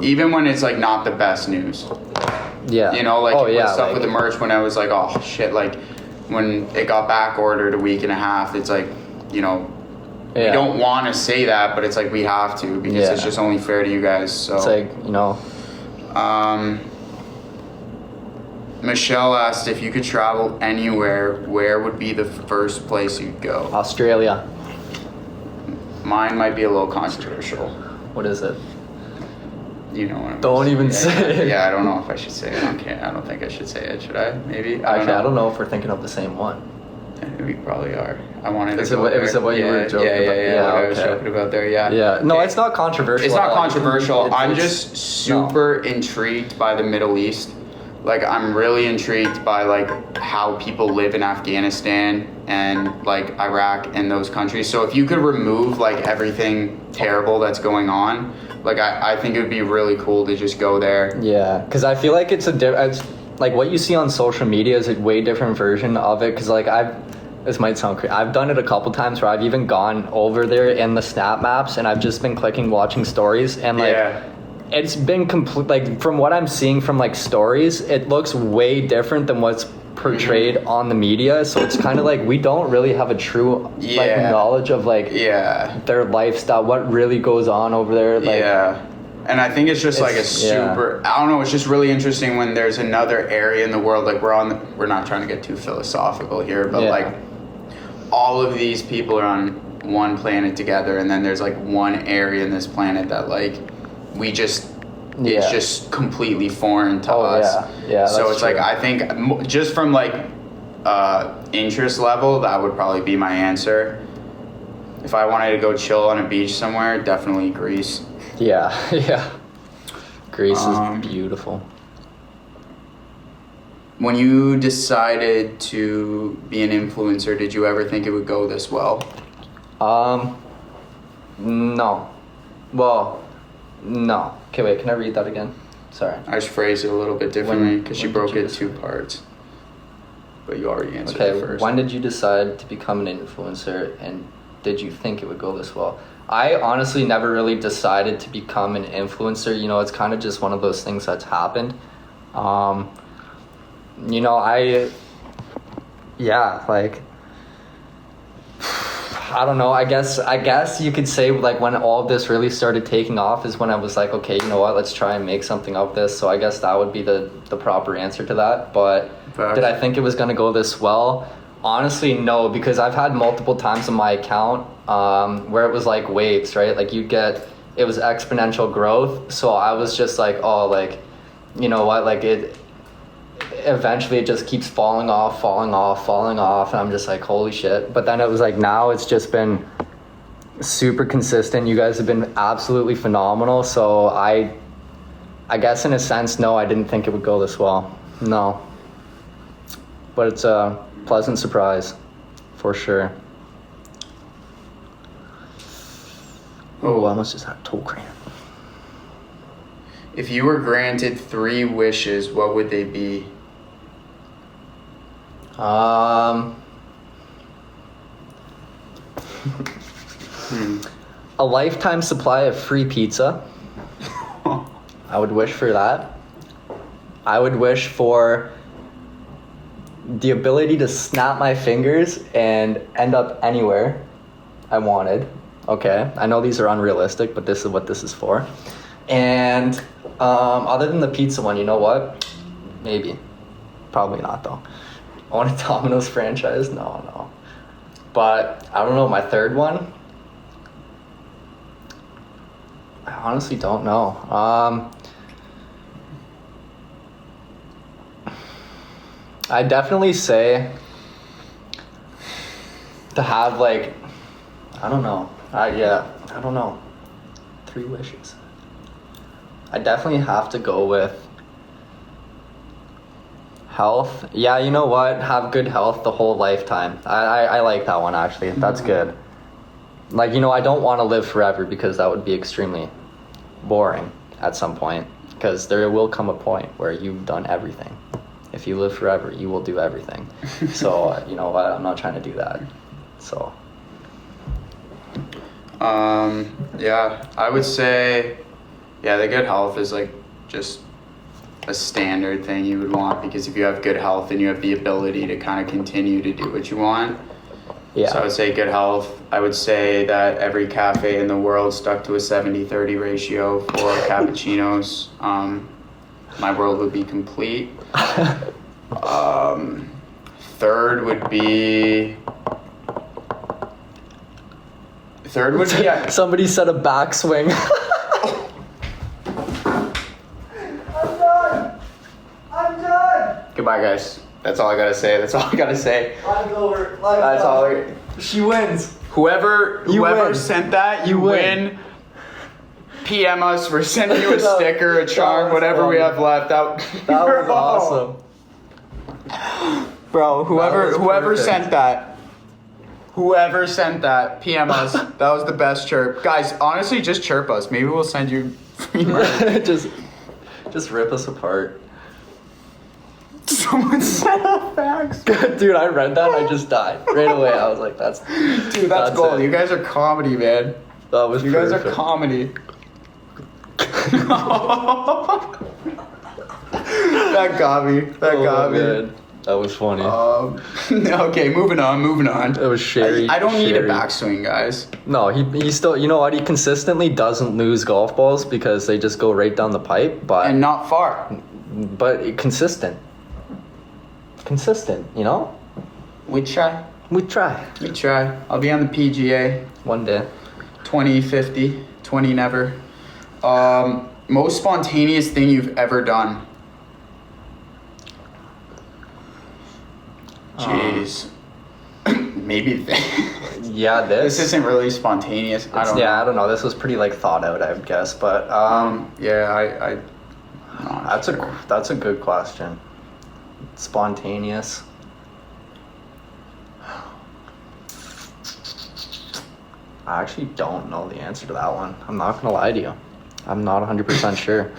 Even when it's like not the best news. Yeah. You know, like stuff with the merch, when I was like, oh shit, like when it got back ordered a week and a half, it's like, you know, we don't want to say that, but it's like we have to, because it's just only fair to you guys. So it's like, you know. Michelle asked if you could travel anywhere, where would be the first place you'd go? Australia. Mine might be a little controversial. What is it? You know what I'm Don't even say it. Yeah, I don't know if I should say it. I don't think I should say it. Should I? Maybe? I don't know if we're thinking of the same one. We probably are. I wanted to go there. Is it what you were joking about? Yeah, I was joking about there, yeah. Yeah. No, it's not controversial. It's not controversial. I'm just super intrigued by the Middle East. Like, I'm really intrigued by, like, how people live in Afghanistan and, like, Iraq and those countries. So if you could remove, like, everything terrible that's going on, Like I think it would be really cool to just go there. Yeah, because I feel like it's like what you see on social media is a way different version of it. Because like this might sound crazy. I've done it a couple times where I've even gone over there in the snap maps and I've just been clicking watching stories and like it's been complete. Like from what I'm seeing from like stories, it looks way different than what's portrayed on the media. So it's kind of like we don't really have a true like knowledge of like their lifestyle, what really goes on over there. Like, and I think it's just like a super, I don't know, it's just really interesting when there's another area in the world, like we're not trying to get too philosophical here, but like all of these people are on one planet together, and then there's like one area in this planet that like we just it's just completely foreign to us. So it's true. Like I think just from like interest level, that would probably be my answer. If I wanted to go chill on a beach somewhere, definitely Greece. Greece is beautiful. When you decided to be an influencer, did you ever think it would go this well? No. Well, no. Okay, wait, can I read that again? Sorry. I just phrased it a little bit differently because you broke it 2 parts. But you already answered it first. When did you decide to become an influencer, and did you think it would go this well? I honestly never really decided to become an influencer. You know, it's kind of just one of those things that's happened. You know, I don't know. I guess you could say like when all of this really started taking off is when I was like, okay, you know what? Let's try and make something of this. So I guess that would be the proper answer to that. But did I think it was going to go this well? Honestly, no, because I've had multiple times on my account where it was like waves, right? Like it was exponential growth. So I was just like, oh, like, you know what? Like eventually it just keeps falling off, and I'm just like, holy shit. But then it was like, now it's just been super consistent. You guys have been absolutely phenomenal. So I guess in a sense, no, I didn't think it would go this well. No. But it's a pleasant surprise for sure. Oh, I almost just had a toe cramp. If you were granted 3 wishes, what would they be? A lifetime supply of free pizza. I would wish for that. I would wish for the ability to snap my fingers and end up anywhere I wanted. Okay, I know these are unrealistic, but this is what this is for. And other than the pizza one, you know what? Maybe. Probably not though. Own a Domino's franchise? No. But I don't know, my third one? I honestly don't know. I'd definitely say to have like, I don't know. I don't know. 3 wishes. I definitely have to go with health. Yeah, you know what? Have good health the whole lifetime. I like that one actually. That's good. Like, you know, I don't want to live forever because that would be extremely boring at some point. Because there will come a point where you've done everything. If you live forever, you will do everything. So, you know what? I'm not trying to do that. So. I would say, the good health is like just a standard thing you would want, because if you have good health, then you have the ability to kind of continue to do what you want. Yeah. So I would say good health. I would say that every cafe in the world stuck to a 70-30 ratio for cappuccinos. My world would be complete. Third would be somebody said a backswing. I'm done. Goodbye, guys. That's all I gotta say. That's over. That's all. She wins. Whoever sent that, you win. PM us. We're sending you a sticker, a charm, whatever we have left. That was awesome. Bro, whoever sent that. Whoever sent that, PM us. That was the best chirp. Guys, honestly, just chirp us. Maybe we'll send you free merch. just rip us apart. Someone sent us facts. Dude, I read that and I just died. Right away, I was like, that's gold. it. You guys are comedy, man. That was You perfect. guys are comedy. That got me. That got me. Man. That was funny. Okay, moving on. It was Sherry. I don't need a Sherry. backswing, guys. No, he still, you know what? He consistently doesn't lose golf balls because they just go right down the pipe. And not far. But consistent, you know. We try. We try. I'll be on the PGA One day. 2050, 20 never. Most spontaneous thing you've ever done. Jeez. Maybe Yeah, this isn't really spontaneous. I don't know. I don't know. This was pretty like thought out, I would guess. But yeah, that's a good question. Spontaneous. I actually don't know the answer to that one. I'm not gonna lie to you. I'm not 100% sure.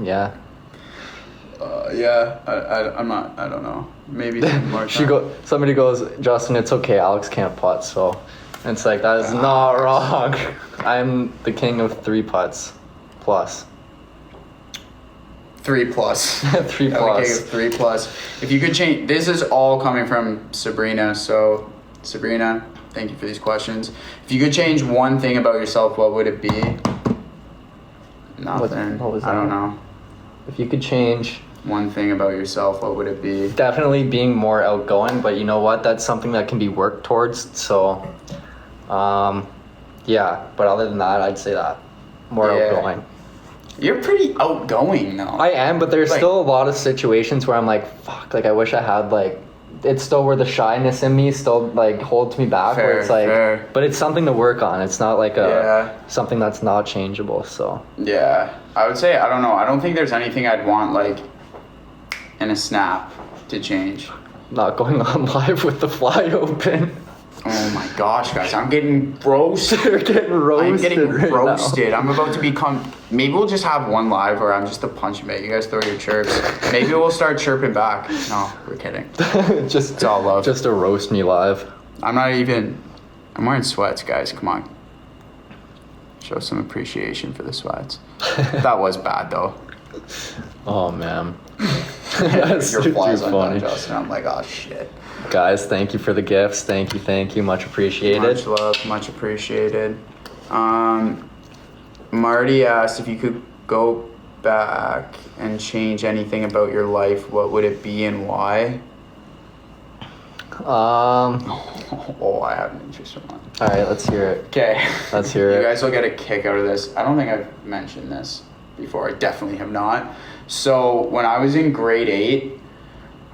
Yeah. I'm not. I don't know. Maybe some more time. Somebody goes, Justin, it's okay. Alex can't putt, so it's like that is not wrong. I'm the king of 3 putts plus. 3 plus. 3 plus. 3 plus. If you could change, this is all coming from Sabrina. So, Sabrina, thank you for these questions. If you could change one thing about yourself, what would it be? Nothing. What was that? I don't know. If you could change one thing about yourself, what would it be? definitely being more outgoing, but you know what? That's something that can be worked towards. So, yeah. But other than that, I'd say that more outgoing. You're pretty outgoing, though. I am, but there's still a lot of situations where I'm like, fuck, like I wish I had like, it's still where the shyness in me still like holds me back. Where it's like, but it's something to work on. It's not like something that's not changeable. So yeah, I would say I don't know. I don't think there's anything I'd want like in a snap to change. Not going on live with the fly open. Oh my gosh, guys, I'm getting roasted. You're getting roasted. I'm getting right roasted. now. I'm about to become. Maybe we'll just have one live where I'm just a punching bag. You guys throw your chirps. Maybe we'll start chirping back. No, we're kidding. It's all love. Just to roast me live. I'm wearing sweats, guys. Come on. Show some appreciation for the sweats. That was bad though. Oh man. That's your flies on funny. Justin. I'm like, oh shit. Guys, thank you for the gifts. Thank you. Much appreciated. Much love, much appreciated. Marty asked if you could go back and change anything about your life, what would it be and why? Oh, I have an interesting one. All right, let's hear it. Okay. Let's hear it. You guys will get a kick out of this. I don't think I've mentioned this before. I definitely have not. So when I was in grade 8,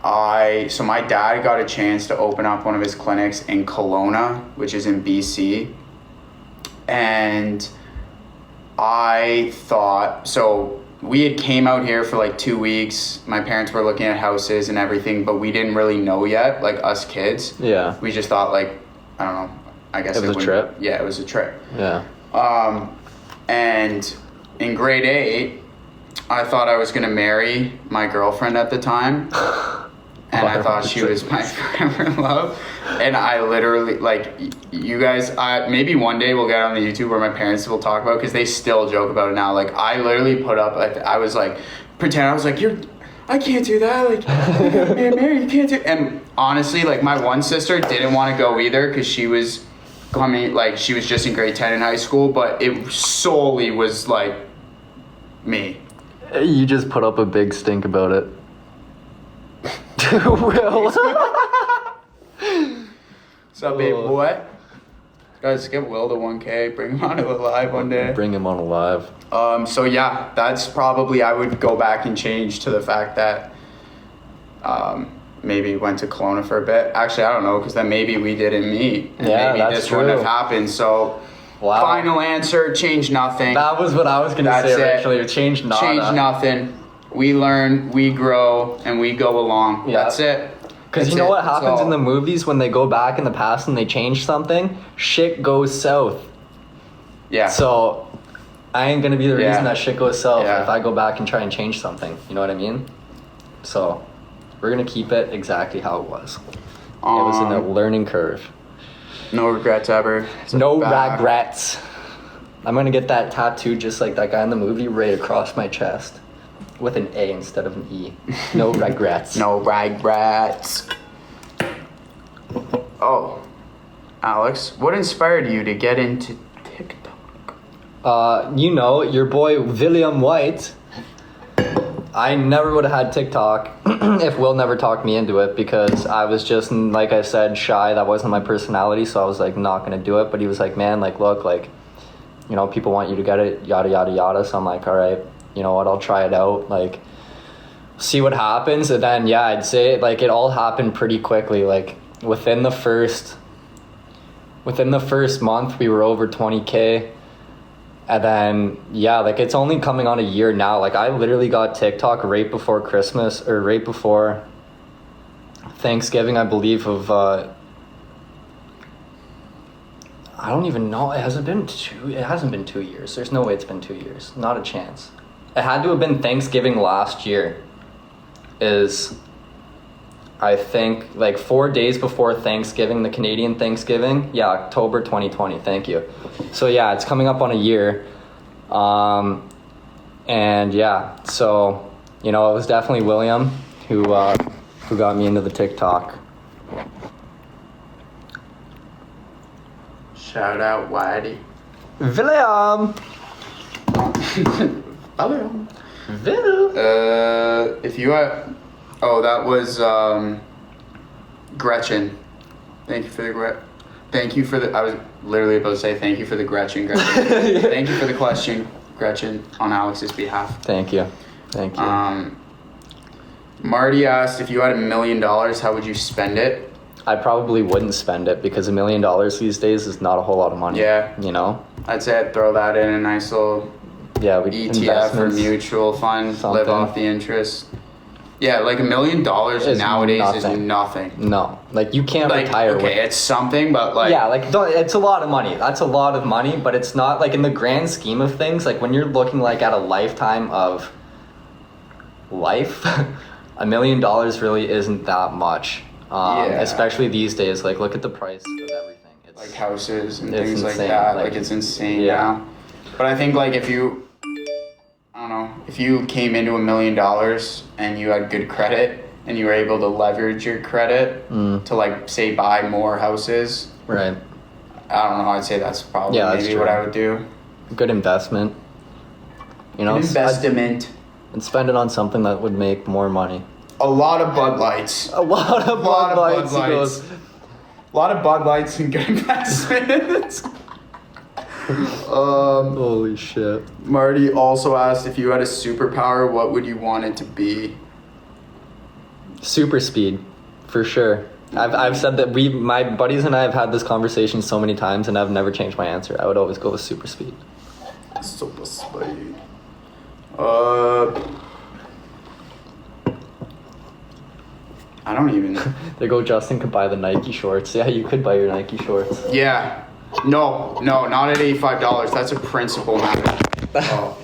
my dad got a chance to open up one of his clinics in Kelowna, which is in BC. And I thought, so we had came out here for like 2 weeks. My parents were looking at houses and everything, but we didn't really know yet, like us kids. Yeah. We just thought like, I don't know, I guess it was a trip. Yeah, it was a trip. Yeah. And in grade 8, I thought I was going to marry my girlfriend at the time. And I thought she was my forever love. And I literally, like, you guys, maybe one day we'll get on the YouTube where my parents will talk about it, because they still joke about it now. Like, I literally put up, I was like, I was like, I can't do that. Like, man, Mary, you can't do. And honestly, like, my one sister didn't want to go either, because she was coming, like, she was just in grade 10 in high school, but it solely was, like, me. You just put up a big stink about it. Will. What's up, babe boy? Guys, get Will to 1K. Bring him on to a live one day. Bring him on live. So yeah, that's probably, I would go back and change to the fact that maybe went to Kelowna for a bit. Actually, I don't know, because then maybe we didn't meet. And yeah, maybe that's this true. wouldn't have happened. So wow. Final answer, change nothing. That was what I was going to say originally. Change nada. Change nothing. We learn, we grow, and we go along. Yeah. That's it. Because you know what happens in the movies when they go back in the past and they change something? Shit goes south. Yeah. So I ain't gonna be the reason that shit goes south if I go back and try and change something. You know what I mean? So we're gonna keep it exactly how it was. It was in a learning curve. No regrets ever. No regrets. I'm gonna get that tattoo just like that guy in the movie right across my chest. With an A instead of an E. No regrets. No regrets. Oh, Alex, what inspired you to get into TikTok? You know, your boy William White. I never would have had TikTok if Will never talked me into it, because I was just, like I said, shy. That wasn't my personality, so I was like not gonna do it. But he was like, man, like look, like, you know, people want you to get it, yada yada yada. So I'm like, all right, you know what, I'll try it out, like see what happens. And then I'd say like it all happened pretty quickly. Like within the first month we were over 20K. And then like it's only coming on a year now. Like I literally got TikTok right before Christmas, or right before Thanksgiving, I believe, of I don't even know. It hasn't been 2 years. There's no way it's been 2 years. Not a chance. It had to have been Thanksgiving last year. Is I think like 4 days before Thanksgiving, the Canadian Thanksgiving. Yeah, October 2020. Thank you. So yeah, it's coming up on a year. And yeah, so you know, it was definitely William who got me into the TikTok. Shout out Whitey. William. If you had, that was Gretchen. Thank you for the I was literally about to say thank you for the Gretchen. Thank you for the question, Gretchen, on Alex's behalf. Thank you. Marty asked, if you had $1 million, how would you spend it? I probably wouldn't spend it, because $1 million these days is not a whole lot of money. Yeah. You know? I'd say I'd throw that in a nice little ETF or mutual fund, live off the interest. Yeah, like $1 million nowadays is nothing. No, like you can't retire with it. It's something, but like... Yeah, like it's a lot of money. That's a lot of money, but it's not like in the grand scheme of things, like when you're looking like at a lifetime of life, $1 million really isn't that much. Especially these days, like look at the price of everything. It's like houses and things insane. like that. Like it's insane now. But I think like if you came into $1 million and you had good credit and you were able to leverage your credit to like say buy more houses. Right. I don't know. I'd say that's probably maybe what I would do. Good investment. You know, investment. And spend it on something that would make more money. A lot of Bud Lights. A lot of Bud Lights. A lot of Bud Lights and good investments. Holy shit. Marty also asked, if you had a superpower, what would you want it to be? Super speed, for sure. I've said that my buddies and I have had this conversation so many times, and I've never changed my answer. I would always go with super speed. Super speed. I don't even. There go Justin could buy the Nike shorts. Yeah, you could buy your Nike shorts. Yeah. No, not at $85. That's a principle matter. That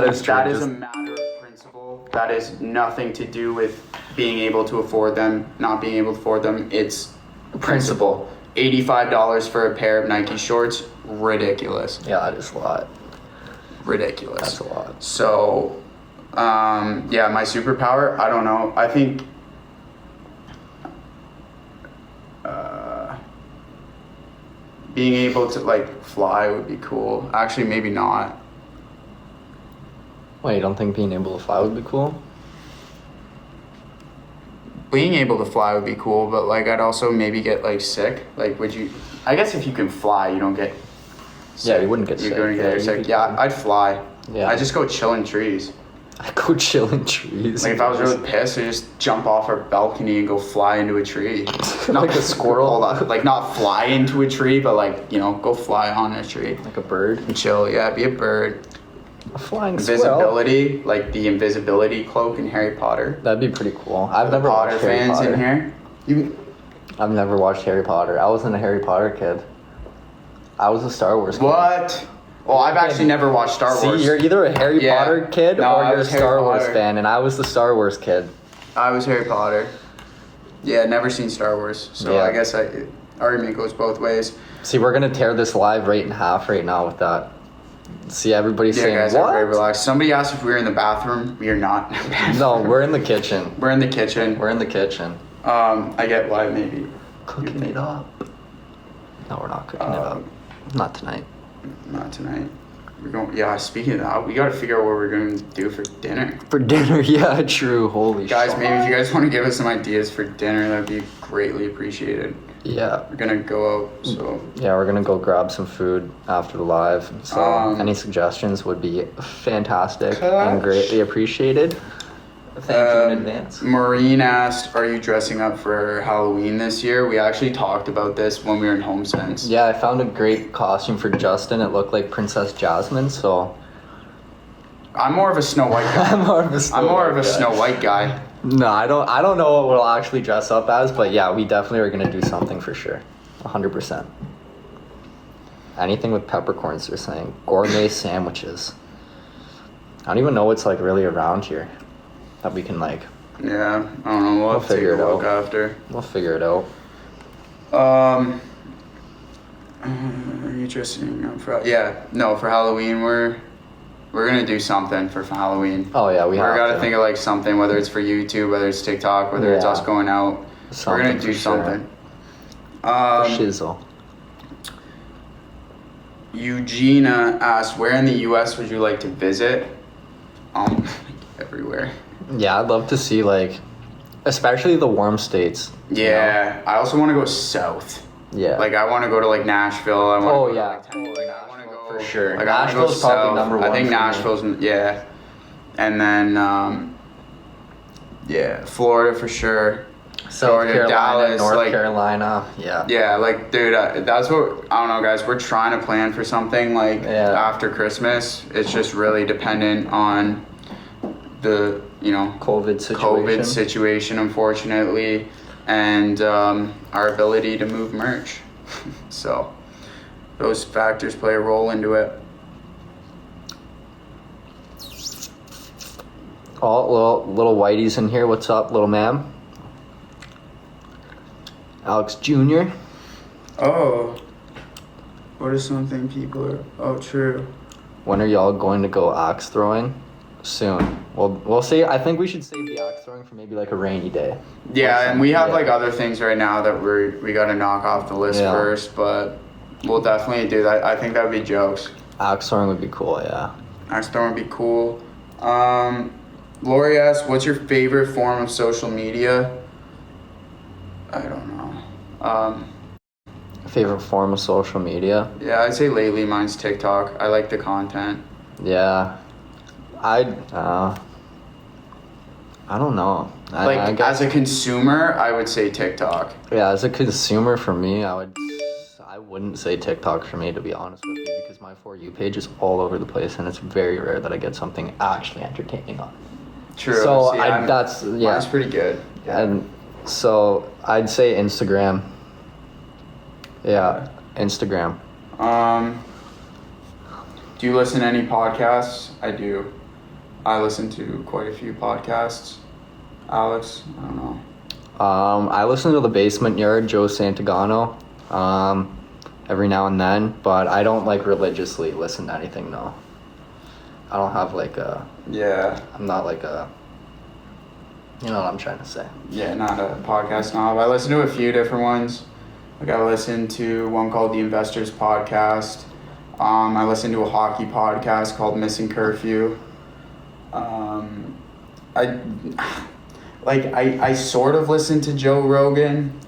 is true. That is a matter of principle. That is nothing to do with being able to afford them, not being able to afford them. It's principle. $85 for a pair of Nike shorts, ridiculous. Yeah, that is a lot. Ridiculous. That's a lot. So, my superpower, I don't know. I think being able to like fly would be cool. Actually, maybe not. Wait, you don't think being able to fly would be cool? Being able to fly would be cool, but like I'd also maybe get like sick. Like would you, I guess if you can fly, you don't get sick. Yeah, you wouldn't get sick. You're going to get sick. Yeah, I'd fly. Yeah. I'd just go chill in trees. I go chill in trees. Like if I was really pissed, I'd just jump off our balcony and go fly into a tree. Not like a squirrel? Hold on. Like not fly into a tree, but like, go fly on a tree. Like a bird? And chill, yeah, be a bird. A flying squirrel. Invisibility, like the invisibility cloak in Harry Potter. That'd be pretty cool. I've The never Potter watched Harry fans Potter. in here. I've never watched Harry Potter. I wasn't a Harry Potter kid. I was a Star Wars kid. What? Well, I've actually never watched Star Wars. See, you're either a Harry Potter kid No, or I you're a was Harry Star Wars Potter. fan, and I was the Star Wars kid. I was Harry Potter. Yeah, never seen Star Wars, so Yeah. I guess argument goes both ways. See, we're gonna tear this live right in half right now with that. See, everybody's Yeah, saying, guys, what? are very relaxed. Somebody asked if we were in the bathroom. We are not. In the bathroom. No, we're in the kitchen. We're in the kitchen. We're in the kitchen. I get why maybe. Cooking it up. No, we're not cooking it up. Not tonight. Not tonight. We're going. Yeah, speaking of that, we got to figure out what we're going to do for dinner. For dinner, yeah, true. Holy Guys, shit. maybe if you guys want to give us some ideas for dinner, that'd be greatly appreciated. Yeah. We're gonna go out, so. Yeah, we're gonna go grab some food after the live. So any suggestions would be fantastic and greatly appreciated. Thank you in advance. Maureen asked, "Are you dressing up for Halloween this year?" We actually talked about this when we were in HomeSense. Yeah, I found a great costume for Justin. It looked like Princess Jasmine, so I'm more of a Snow White guy. I'm more of a Snow White guy. No, I don't know what we'll actually dress up as, but yeah, we definitely are gonna do something for sure. 100%. Anything with peppercorns, they're saying. Gourmet sandwiches. I don't even know what's like really around here that we can like. Yeah, I don't know. We'll have to take figure a it look out. after. We'll figure it out. Are you dressing up for? Yeah, no, for Halloween we're gonna do something for Halloween. Oh yeah, we have gotta to think of like something, whether it's for YouTube, whether it's TikTok, whether it's Yeah. us going out. We're gonna Something do for sure. something. Shizzle. Eugenia asked, "Where in the U.S. would you like to visit?" Everywhere. Yeah, I'd love to see like, especially the warm states. you Yeah, I also want to go south. know? Yeah. Like I want to go to like Nashville. I want Oh, to go yeah. to, like, Tennessee. I want to go For sure. Like, I wanna go Nashville's probably south. number I one think for me. Nashville's yeah, and then yeah, Florida for sure. South Florida, Carolina, Dallas, North like- Carolina. Yeah. Yeah, like dude, that's what I don't know, guys. We're trying to plan for something like Yeah. after Christmas. It's just really dependent on the COVID situation. COVID situation, unfortunately, and our ability to move merch. So those factors play a role into it. Oh, little Whitey's in here. What's up, little ma'am? Alex Jr. Oh, what is something people are? Oh, true. When are y'all going to go axe throwing? Soon. We'll see. I think we should save the axe throwing for maybe like a rainy day. Yeah, and we have Yeah. like other things right now that we got to knock off the list Yeah. first, but we'll definitely do that. I think that would be jokes. Axe throwing would be cool. Yeah. Axe throwing would be cool. Lori asks, "What's your favorite form of social media?" I don't know. Favorite form of social media? Yeah, I'd say lately mine's TikTok. I like the content. Yeah. I don't know. I guess, As a consumer, I would say TikTok. yeah, as a consumer for me, I wouldn't say TikTok for me, to be honest with you, because my For You page is all over the place and it's very rare that I get something actually entertaining on it. True. So See, that's pretty good. And so I'd say Instagram. Yeah, Instagram. Do you listen to any podcasts? I do. I listen to quite a few podcasts. Alex, I don't know. I listen to The Basement Yard, Joe Santagano, every now and then, but I don't like religiously listen to anything, no. I don't have like Yeah. I'm not like you know what I'm trying to say. Yeah, not a podcast knob. I listen to a few different ones. Like I listen to one called The Investors Podcast. I listen to a hockey podcast called Missing Curfew. I sort of listen to Joe Rogan,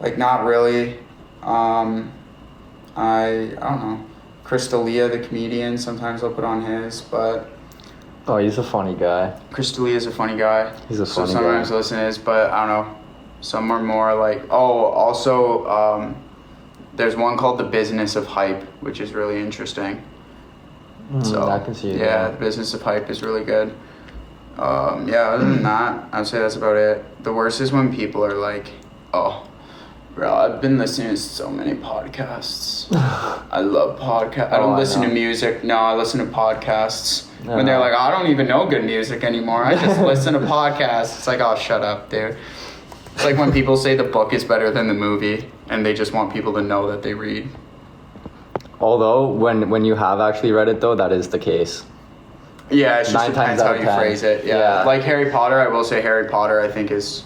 like not really. I don't know. Crystalia, the comedian, sometimes I'll put on his, but Oh, he's a funny guy. Crystalia is a funny guy. He's a funny So sometimes guy. I listen to his, but I don't know. Some are more like, also, there's one called The Business of Hype, which is really interesting. So I can see it. yeah, The Business of Hype is really good. Other than that, I'd say that's about it. The worst is when people are like, oh, bro, I've been listening to so many podcasts. I love podcasts. I don't listen to music. No, I listen to podcasts. When they're like, I don't even know good music anymore. I just listen to podcasts. It's like, oh, shut up, dude. It's like when people say the book is better than the movie, and they just want people to know that they read. Although, when you have actually read it, though, that is the case. Yeah, it just 9 depends times how out of you 10. phrase it. Yeah. Like Harry Potter, I will say Harry Potter, I think is...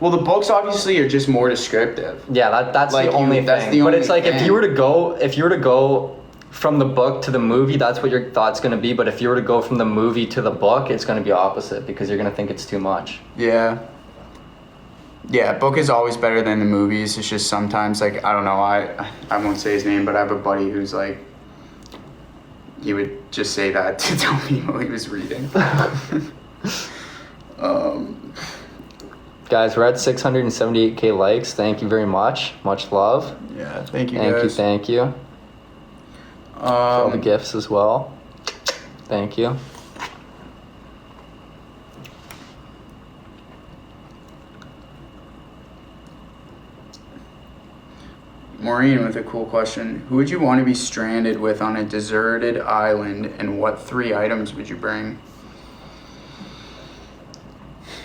Well, the books obviously are just more descriptive. Yeah, that's Like the only thing. that's the But only it's like thing. if you were to go from the book to the movie, that's what your thought's going to be. But if you were to go from the movie to the book, it's going to be opposite because you're going to think it's too much. Yeah. Yeah, book is always better than the movies. It's just sometimes, like, I don't know, I won't say his name, but I have a buddy who's like, he would just say that to tell me what he was reading. Guys, we're at 678K likes. Thank you very much. Much love. Yeah, thank you Thank guys. you, thank you. For all the gifts as well. Thank you. Maureen with a cool question. Who would you want to be stranded with on a deserted island, and what 3 items would you bring?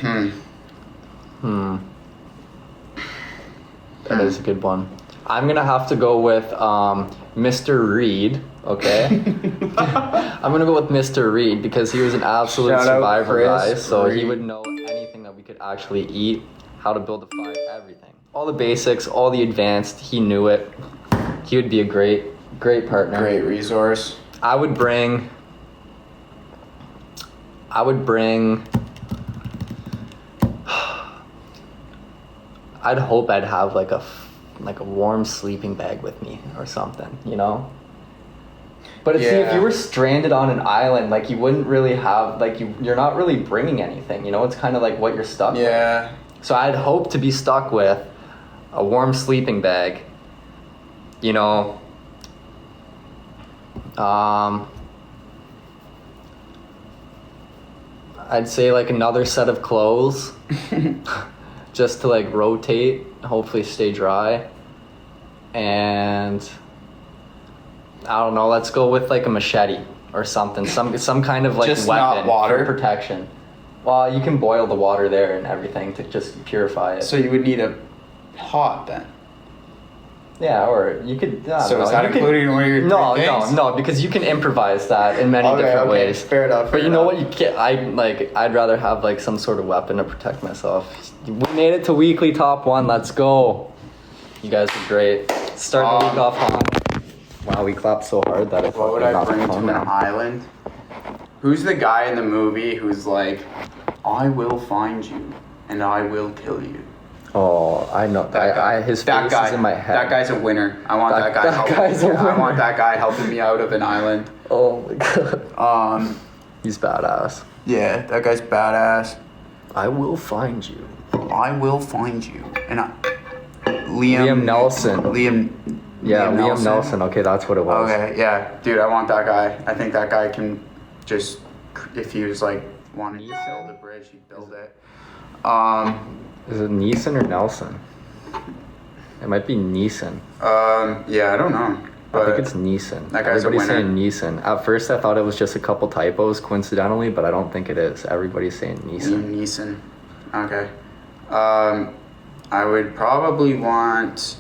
That is a good one. I'm going to have to go with Mr. Reed, okay? I'm going to go with Mr. Reed because he was an absolute Shout out survivor guy, Chris so he Reed. would know anything that we could actually eat, how to build a fire, everything. All the basics, all the advanced, he knew it. He would be a great partner. Great resource. I would bring I'd hope I'd have like a warm sleeping bag with me or something, you know? But see, if you were stranded on an island, like you wouldn't really have, like you're not really bringing anything, you know? It's kind of like what you're stuck with. Yeah. So I'd hope to be stuck with a warm sleeping bag, you know, I'd say like another set of clothes just to like rotate, hopefully stay dry. And I don't know, let's go with like a machete or something, some kind of like Just not weapon water? for protection. Well, you can boil the water there and everything to just purify it. So you would need a pot then. Yeah, or you could. So is that including one of your three things? No, because you can improvise that in many different ways. Fair enough. But you know what? You can't. I'd rather have like some sort of weapon to protect myself. We made it to weekly top 1. Let's go. You guys are great. Start the week off hot. Wow, we clapped so hard that What would I knocked bring the to phone an down. island? Who's the guy in the movie who's like, I will find you and I will kill you? Oh, I know. His face is in my head. That guy's a winner. I want that guy helping. I want that guy helping me out of an island. Oh my god. He's badass. Yeah, that guy's badass. I will find you. I will find you. And Liam Nelson. Yeah, Liam Nelson. Okay, that's what it was. Okay, yeah. Dude, I want that guy. I think that guy can just, if he was like wanting to build a bridge, he'd build it. Is it Neeson or Nelson? It might be Neeson. Yeah, I don't know. But I think it's Neeson. That guy's a Everybody's winner. saying Neeson. At first I thought it was just a couple typos coincidentally, but I don't think it is. Everybody's saying Neeson. Neeson. Okay. I would probably want,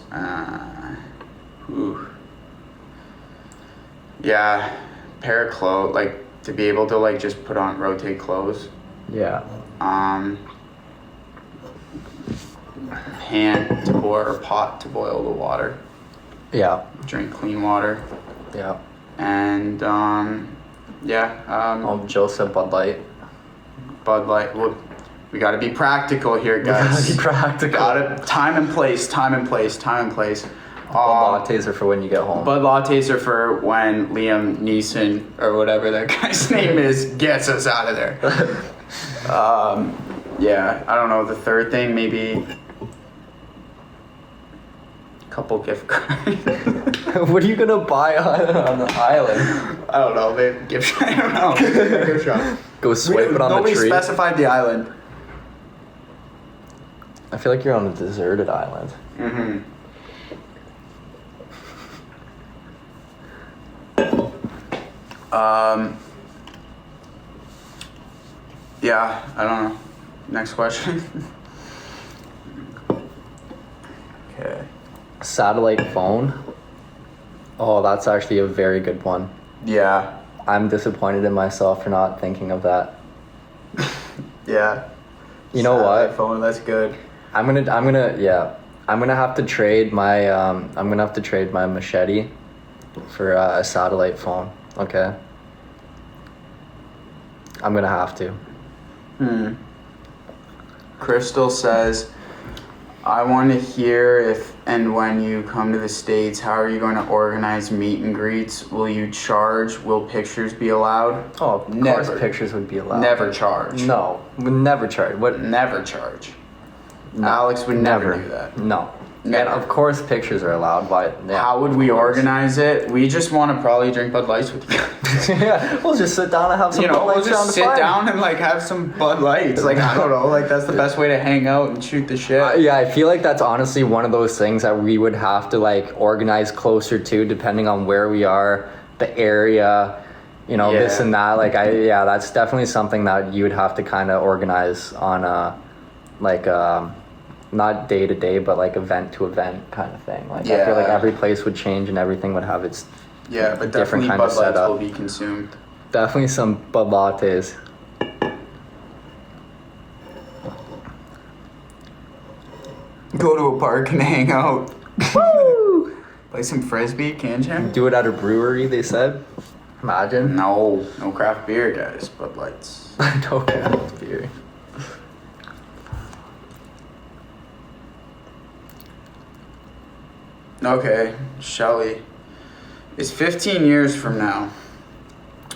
pair of clothes, like to be able to like just put on, rotate clothes. Yeah. Pan to boil or pot to boil the water. Yeah. Drink clean water. Yeah. And Joe said Bud Light. Bud Light. Well, we got to be practical here, guys. Be practical. Got to time and place. Bud lattes are for when you get home. Bud lattes are for when Liam Neeson or whatever that guy's name is gets us out of there. I don't know. The third thing maybe couple gift cards. What are you gonna buy on the island? I don't know, maybe gift shop. I don't know. Maybe a gift shop. Go swipe it on the Nobody tree. specified the island. I feel like you're on a deserted island. Mm-hmm. Yeah, I don't know. Next question. Okay. Satellite phone. Oh, that's actually a very good one. Yeah. I'm disappointed in myself for not thinking of that. Yeah. You know what? Phone, that's good. I'm gonna have to trade my machete for a satellite phone. Okay. I'm gonna have to. Crystal says, I want to hear if and when you come to the States, how are you going to organize meet and greets? Will you charge? Will pictures be allowed? Oh, of course pictures would be allowed. Never charge. No, would never charge. What? Never charge. No, Alex would never do that. No. Never. And of course pictures are allowed, but yeah. How would we organize it? We just want to probably drink Bud Lights with you. Yeah, we'll just sit down and have some Bud we'll Lights around just the sit fire. down and like have some Bud Lights. Like, I don't know, like that's the best way to hang out and shoot the shit. Yeah, I feel like that's honestly one of those things that we would have to like organize closer to, depending on where we are, the area, this and that. Like, that's definitely something that you would have to kind of organize on not day to day, but like event to event kind of thing. Like, I feel like every place would change and everything would have its but different definitely kind Bud of Lights setup. will be consumed. Definitely some Bud Lattes. Go to a park and hang out. Woo! Play some frisbee, can you? Do it at a brewery, they said. Imagine. No craft beer, guys. Bud Lights. No craft beer. Okay, Shelly. It's 15 years from now.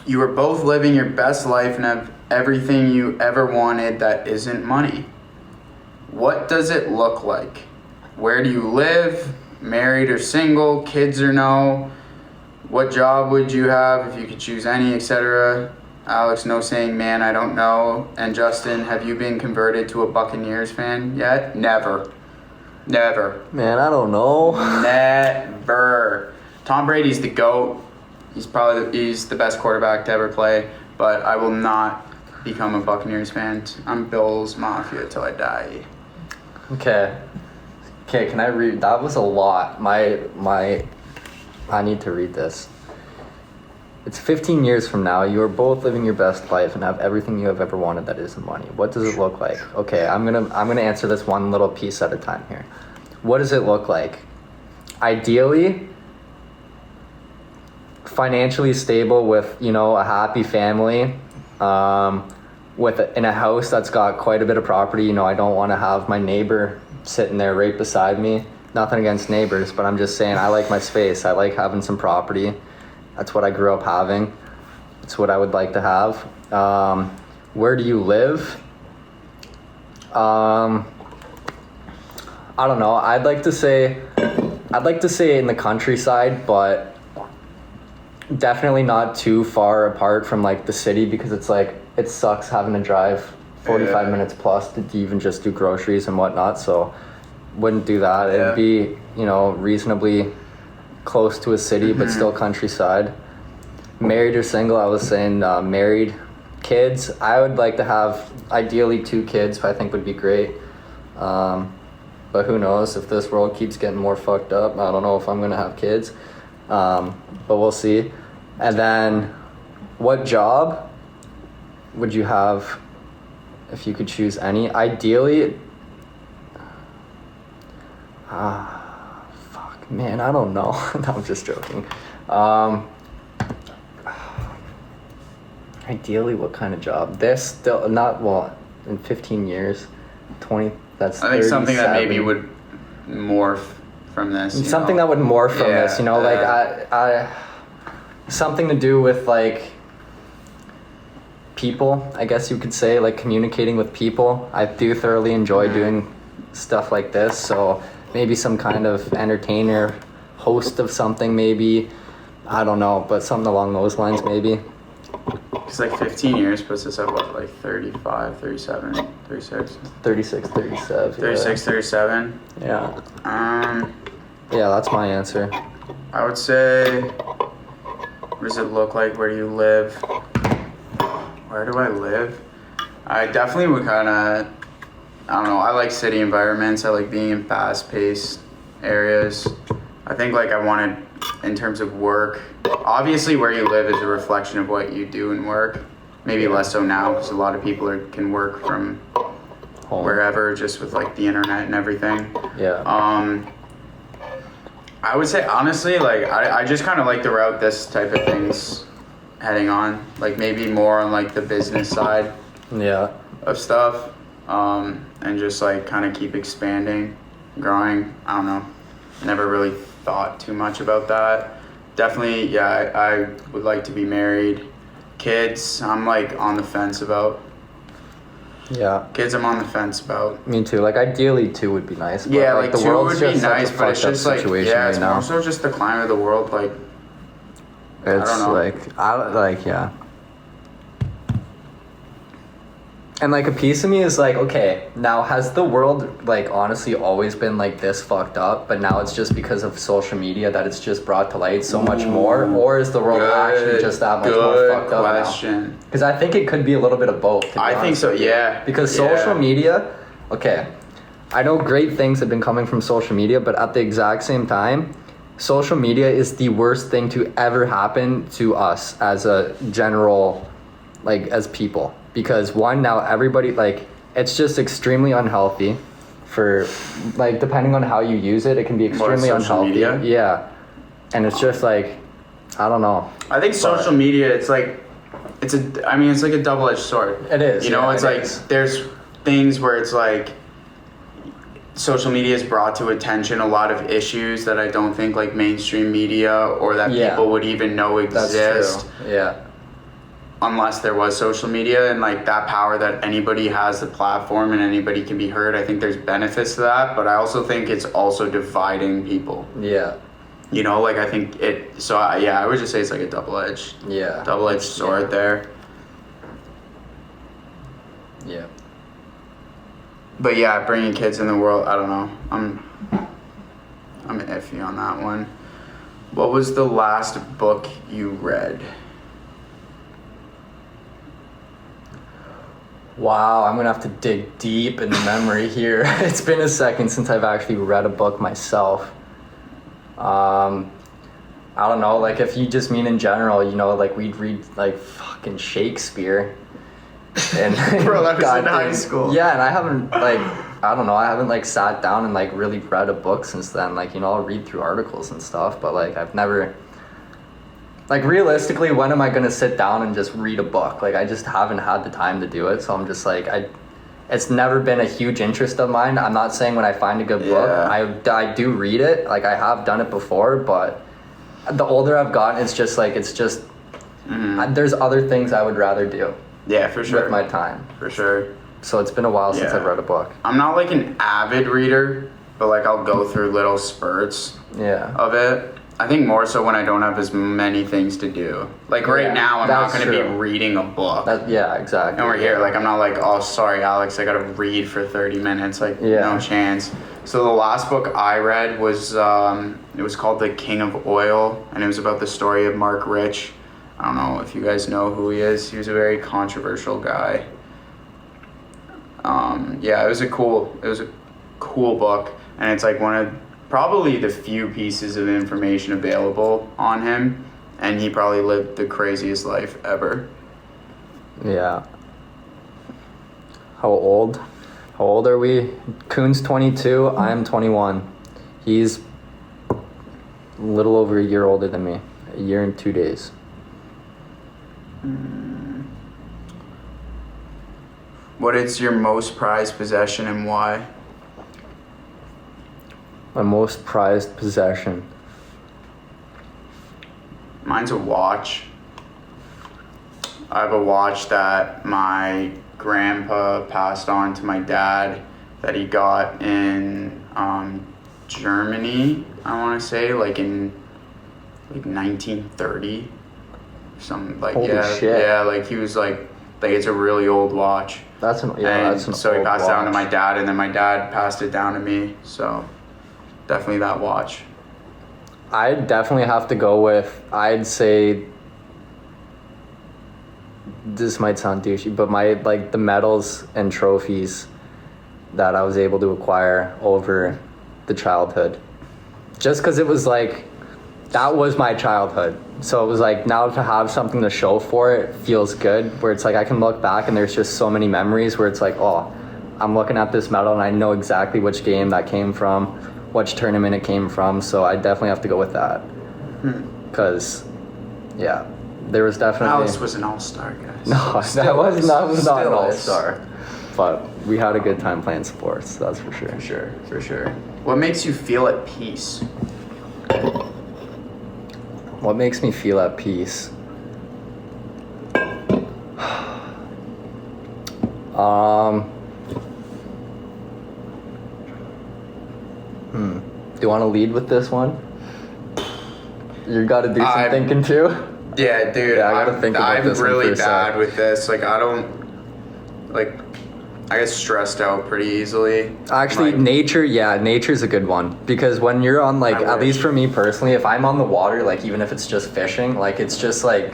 You are both living your best life and have everything you ever wanted that isn't money. What does it look like? Where do you live? Married or single? Kids or no? What job would you have if you could choose any, etc.? Alex, no saying, man, I don't know. And Justin, have you been converted to a Buccaneers fan yet? Never. Never. Man, I don't know. Never. Tom Brady's the GOAT. He's the best quarterback to ever play, but I will not become a Buccaneers fan. I'm Bills Mafia till I die. Okay, can I read? That was a lot. I need to read this. It's 15 years from now. You are both living your best life and have everything you have ever wanted that isn't money. What does it look like? Okay, I'm gonna answer this one little piece at a time here. What does it look like? Ideally, financially stable with a happy family, in a house that's got quite a bit of property. I don't want to have my neighbor sitting there right beside me. Nothing against neighbors, but I'm just saying I like my space. I like having some property. That's what I grew up having. It's what I would like to have. Where do you live? I don't know. I'd like to say in the countryside, but definitely not too far apart from like the city, because it's like it sucks having to drive 45 minutes plus to even just do groceries and whatnot. So wouldn't do that. It'd be reasonably close to a city, but still countryside. Married or single? I was saying married. Kids, I would like to have ideally 2 kids. I think would be great. But who knows, if this world keeps getting more fucked up, I don't know if I'm gonna have kids. But we'll see. And then, what job would you have if you could choose any? Ideally, man, I don't know. No, I'm just joking. Ideally, what kind of job? This still not in 15 years, 20. That's I think something that 37. maybe would morph from this. Something that would morph from this, like I something to do with like people, I guess you could say, like communicating with people. I do thoroughly enjoy doing stuff like this, so maybe some kind of entertainer, host of something maybe. I don't know, but something along those lines maybe. It's like 15 years puts us at what, like 35, 37, 36? 36, 37. 36, 37? Yeah. Yeah, that's my answer. I would say, what does it look like? Where do you live? Where do I live? I definitely would kind of, I don't know, I like city environments. I like being in fast-paced areas. I think like I wanted, in terms of work, obviously where you live is a reflection of what you do in work. Maybe less so now because a lot of people can work from home, wherever, just with like the internet and everything. Yeah. I would say honestly, like I just kind of like the route this type of thing's heading on. Like maybe more on like the business side. Yeah. Of stuff, and just like kind of keep expanding, growing. I don't know. Never really thought too much about that. Definitely, yeah, I would like to be married. Kids, I'm like on the fence about. Yeah. Kids, I'm on the fence about. Me too. Like ideally 2 would be nice. But yeah, like the 2 world's would be just nice, such a but it's fucked up just like, situation yeah, it's right now. more so just the climate of the world. Like, It's I don't know. Yeah. And like a piece of me is like, okay, now has the world like honestly always been like this fucked up, but now it's just because of social media that it's just brought to light so much more, or is the world actually just that much more fucked up now? Because I think it could be a little bit of both. I think so, yeah. Because social media, okay, I know great things have been coming from social media, but at the exact same time, social media is the worst thing to ever happen to us as a general, like as people. Because one, now everybody, like, it's just extremely unhealthy for, like, depending on how you use it, it can be extremely unhealthy. Media? Yeah. And it's just like, I don't know. I think social media, it's like a double-edged sword. It is. You know, it's like, there's things where it's like, social media has brought to attention a lot of issues that I don't think like mainstream media or that people would even know exist. That's true. Yeah. Unless there was social media and like that power that anybody has the platform and anybody can be heard. I think there's benefits to that, but I also think it's also dividing people. Yeah. You know, like I think I would just say it's like a double-edged sword there. Yeah. But yeah, bringing kids in the world, I don't know. I'm iffy on that one. What was the last book you read? Wow, I'm gonna have to dig deep in the memory here. It's been a second since I've actually read a book myself. I don't know, like if you just mean in general, you know, like we'd read like fucking Shakespeare. And bro, that was in high school. Yeah, and I haven't like sat down and like really read a book since then. Like, you know, I'll read through articles and stuff, but like I've never, like realistically, when am I gonna sit down and just read a book? Like I just haven't had the time to do it, so I'm just like, it's never been a huge interest of mine. I'm not saying when I find a good book, I do read it, like I have done it before, but the older I've gotten, it's just there's other things I would rather do. Yeah, for sure. With my time. For sure. So it's been a while since I've read a book. I'm not like an avid reader, but like I'll go through little spurts of it. I think more so when I don't have as many things to do. Like right now, I'm not going to be reading a book. Exactly. And we're here. Like I'm not like, oh, sorry, Alex, I got to read for 30 minutes. Like no chance. So the last book I read was, it was called The King of Oil. And it was about the story of Mark Rich. I don't know if you guys know who he is. He was a very controversial guy. It was a cool book, and it's like one of probably the few pieces of information available on him, and he probably lived the craziest life ever. Yeah. How old are we? Kuhn's 22, I'm 21. He's a little over a year older than me. A year and 2 days. What is your most prized possession and why? My most prized possession. Mine's a watch. I have a watch that my grandpa passed on to my dad that he got in Germany, I want to say, like in like 1930. Something like, Holy yeah. shit. Yeah, like he was like it's a really old watch. That's an So old he passed it down to watch. my dad, and then my dad passed it down to me. So definitely that watch. I'd definitely have to go with, I'd say, this might sound douchey, but the medals and trophies that I was able to acquire over the childhood. Just because it was like, that was my childhood. So it was like, now to have something to show for it feels good, where it's like I can look back and there's just so many memories where it's like, oh, I'm looking at this medal and I know exactly which game that came from, which tournament it came from. So I definitely have to go with that. Because, yeah, there was definitely... Alex was an all-star, guys. No, that was not an all-star. But we had a good time playing sports, that's for sure. For sure. What makes you feel at peace? What makes me feel at peace? Do you want to lead with this one? You got to do some thinking too? Yeah, dude. Yeah, I gotta think about this I'm one for really a sec. bad with this. Like, I get stressed out pretty easily. Actually, nature's a good one. Because when you're on, like, at least for me personally, if I'm on the water, like, even if it's just fishing, like, it's just like,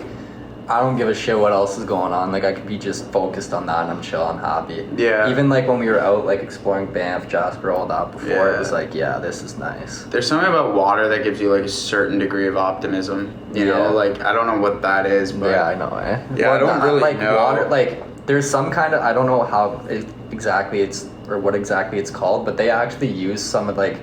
I don't give a shit what else is going on. Like, I could be just focused on that and I'm chill, I'm happy. Yeah. Even, like, when we were out, like, exploring Banff, Jasper, all that before, it was like, yeah, this is nice. There's something about water that gives you, like, a certain degree of optimism. You know? Like, I don't know what that is, but... Yeah, I know, eh? Yeah, I don't really like, know. Water, like, there's some kind of, I don't know how exactly what exactly it's called, but they actually use some of, like,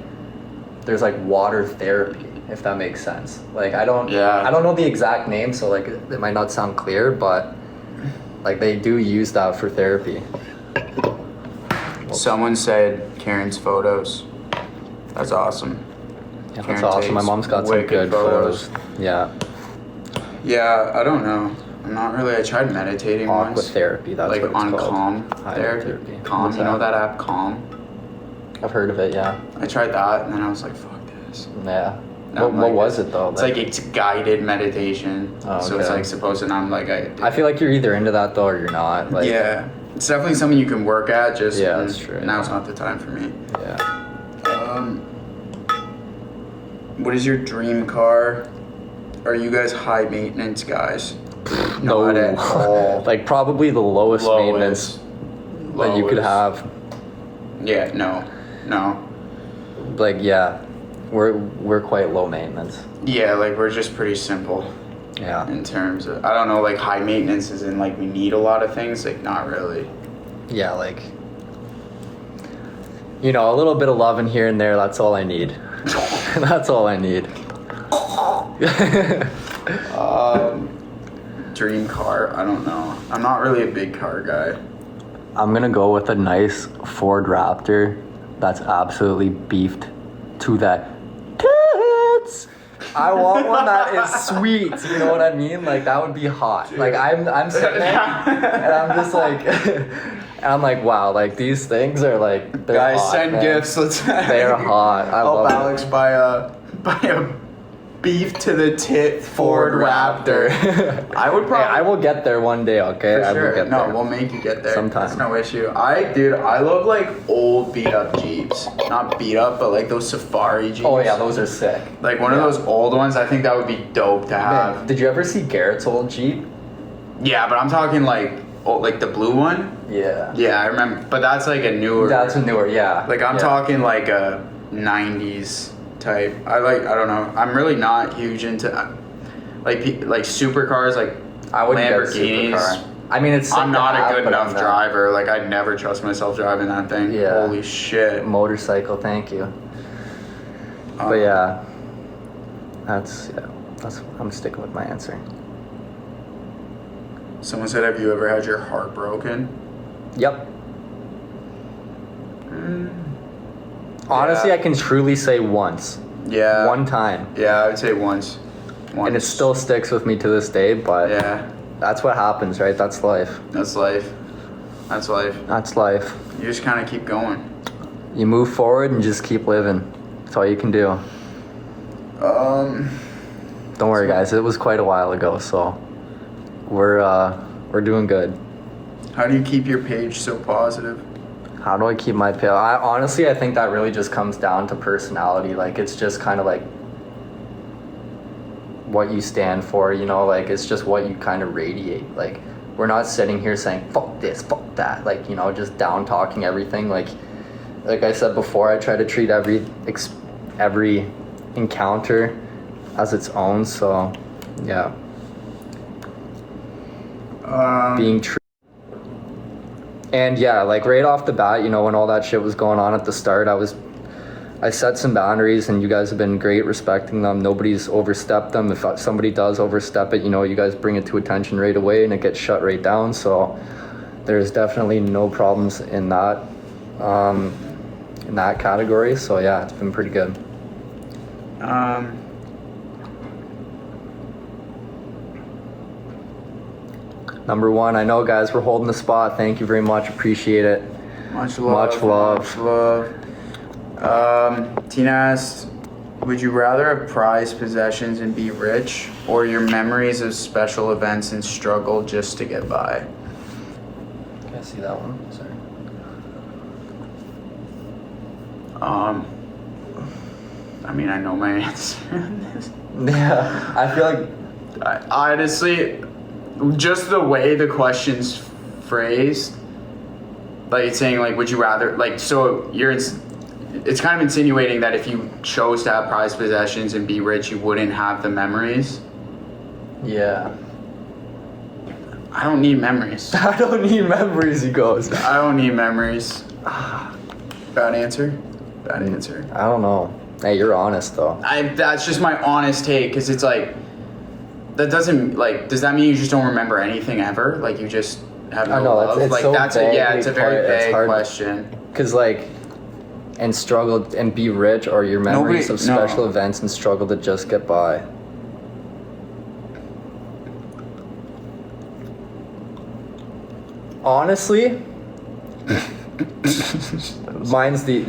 there's, like, water therapy, if that makes sense. Like, I don't know the exact name, so, like, it might not sound clear, but, like, they do use that for therapy. Someone said Karen's photos. That's awesome. Yeah, Karen that's awesome. My takes mom's got some wicked good photos. Yeah. Yeah, I don't know. I'm not really. I tried meditating Aqua once. therapy, that's like what it's on called. Calm Therapy. Calm, What's you know that? that app Calm? I've heard of it, yeah. I tried that and then I was like, fuck this. Yeah. No, What was it though? It's like it's guided meditation. Oh, So it's okay. like supposed to, and I'm like, I feel like you're either into that though or you're not. Like, yeah. It's definitely something you can work at, just Yeah, that's true. Now's not the time for me. Yeah. What is your dream car? Are you guys high maintenance guys? No. Not at all. Like probably the lowest maintenance that you could have. Yeah, no. Like, yeah, we're quite low maintenance. Yeah, like we're just pretty simple Yeah. in terms of, I don't know, like high maintenance is in like we need a lot of things, like not really. Yeah, like, you know, a little bit of love in here and there, that's all I need. That's all I need. Dream car, I don't know. I'm not really a big car guy. I'm gonna go with a nice Ford Raptor that's absolutely beefed to that tits. I want one that is sweet. You know what I mean? Like that would be hot. Dude. Like I'm sitting there and I'm just like, and I'm like, wow, like these things are like, they're Guys, hot, send man. gifts. Let's. They're hot. I help love Alex it. buy a beef to the tit Ford Raptor. I would probably. Hey, I will get there one day. Okay, For I sure. will get No, there. we'll make you get there. Sometime. That's no issue. I love like old beat up Jeeps. Not beat up, but like those safari Jeeps. Oh yeah, those are sick. Like one of those old ones, I think that would be dope to have. Man, did you ever see Garrett's old Jeep? Yeah, but I'm talking like the blue one. Yeah. Yeah, I remember. But that's like a newer. That's a newer, yeah. Like I'm talking like a 90s type. I don't know. I'm really not huge into like supercars, like I wouldn't get a Lamborghinis. supercar. I mean, it's sick I'm to not have, a good but enough I'm not. driver. Like I'd never trust myself driving that thing. Yeah. Holy shit. Motorcycle, thank you. But yeah, that's I'm sticking with my answer. Someone said, "Have you ever had your heart broken?" Yep. Honestly, I can truly say once. Yeah. One time. Yeah, I would say once. And it still sticks with me to this day, but Yeah, that's what happens, right? That's life. that's life. That's life. That's life. You just kind of keep going. You move forward and just keep living. That's all you can do. Don't worry, guys. It was quite a while ago, so we're doing good. How do you keep your page so positive? How do I keep my page? Honestly, I think that really just comes down to personality. Like, it's just kind of like what you stand for, you know, like it's just what you kind of radiate. Like, we're not sitting here saying fuck this, fuck that, like, you know, just down talking everything. Like I said before, I try to treat every encounter as its own. So yeah, being true. And yeah, like right off the bat, you know, when all that shit was going on at the start, I set some boundaries, and you guys have been great respecting them. Nobody's overstepped them. If somebody does overstep it, you know, you guys bring it to attention right away and it gets shut right down. So there's definitely no problems in that category. So yeah, it's been pretty good. Number one, I know, guys, we're holding the spot. Thank you very much. Appreciate it. Much love. Tina asked, would you rather have prized possessions and be rich, or your memories of special events and struggle just to get by? Can I see that one? Sorry. I mean, I know my answer on this. Yeah, I feel like... Honestly, just the way the question's phrased, like it's saying, like, would you rather, like, so it's kind of insinuating that if you chose to have prized possessions and be rich, you wouldn't have the memories. Yeah. I don't need memories. I don't need memories, he goes. I don't need memories. Bad answer? Bad answer. I don't know. Hey, you're honest, though. That's just my honest take, because it's like, that doesn't, like, does that mean you just don't remember anything ever? Like, you just have no love? It's like, so that's vague. It's a very vague question. Because, like, and struggle and be rich, or your memories of special events and struggle to just get by. Honestly, mine's the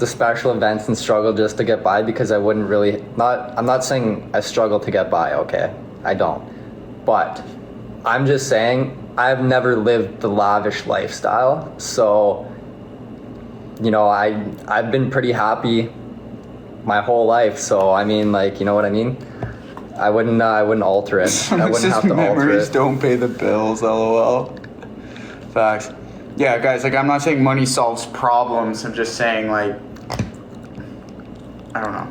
special events and struggle just to get by, because I wouldn't really, I'm not saying I struggle to get by, okay? I don't. But I'm just saying I've never lived the lavish lifestyle, so, you know, I've been pretty happy my whole life, so I mean, like, you know what I mean? I wouldn't alter it. I wouldn't have to alter memories it. don't pay the bills, lol. Facts. Yeah, guys, like, I'm not saying money solves problems. I'm just saying, like, I don't know.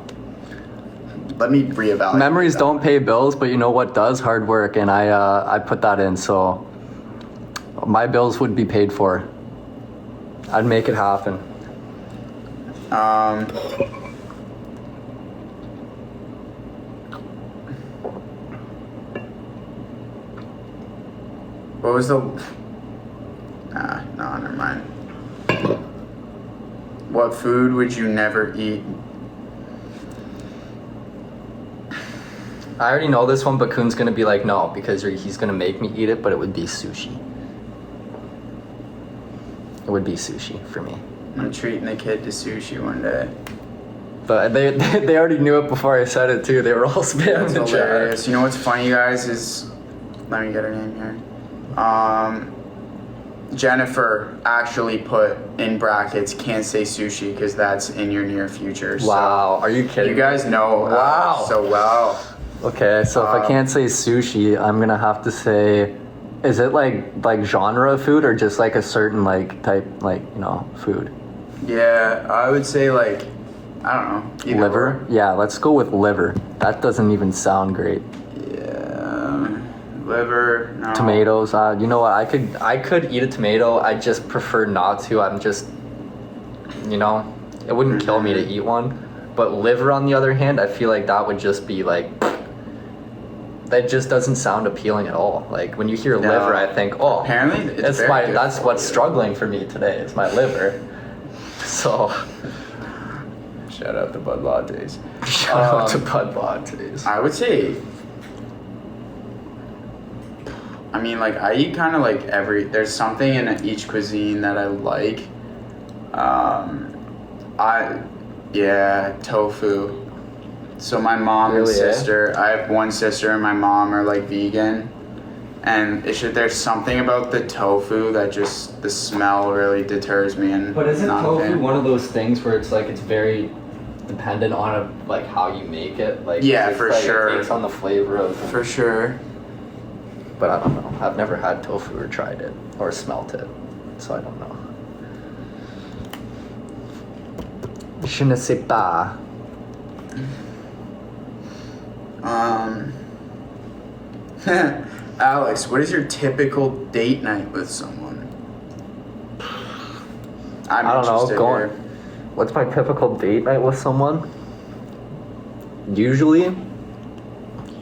Let me reevaluate. Memories don't pay bills, but you know what does? Hard work, and I put that in, so my bills would be paid for. I'd make it happen. What was the... no, never mind. What food would you never eat? I already know this one, but Kuhn's gonna be like, no, because he's gonna make me eat it, but it would be sushi. It would be sushi for me. I'm treating the kid to sushi one day. But they already knew it before I said it too. They were all spamming the chat. You know what's funny, guys, is... Let me get her name here. Jennifer actually put in brackets, can't say sushi because that's in your near future. Wow, so are you kidding? You guys know. Wow. Wow. Okay, so if I can't say sushi, I'm gonna have to say, is it like genre of food, or just like a certain like type, like, you know, food? Yeah, I would say, like, I don't know. Liver? Yeah, let's go with liver. That doesn't even sound great. Liver, no. Tomatoes, you know what, I could eat a tomato, I just prefer not to. I'm just, you know, it wouldn't kill me to eat one. But liver, on the other hand, I feel like that would just be like, that just doesn't sound appealing at all. Like, when you hear liver, I think, oh, apparently that's what's struggling for me today, is my liver. So shout out to Bud Lattes. Shout out to Bud Lattes. I would say, I mean, like, I eat kind of like there's something in each cuisine that I like. Tofu. So my mom and Really, eh? sister, I have one sister and my mom are like vegan. And there's something about the tofu that just, the smell really deters me. And But isn't not a tofu fan. one of those things where it's like it's very dependent on like how you make it? Like Yeah, it's for like, sure. It takes on the flavor of. For sure. But I don't know. I've never had tofu or tried it or smelt it, so I don't know. Je ne sais pas. Alex, what is your typical date night with someone? I'm I don't know. interested Going. here. What's my typical date night with someone? Usually,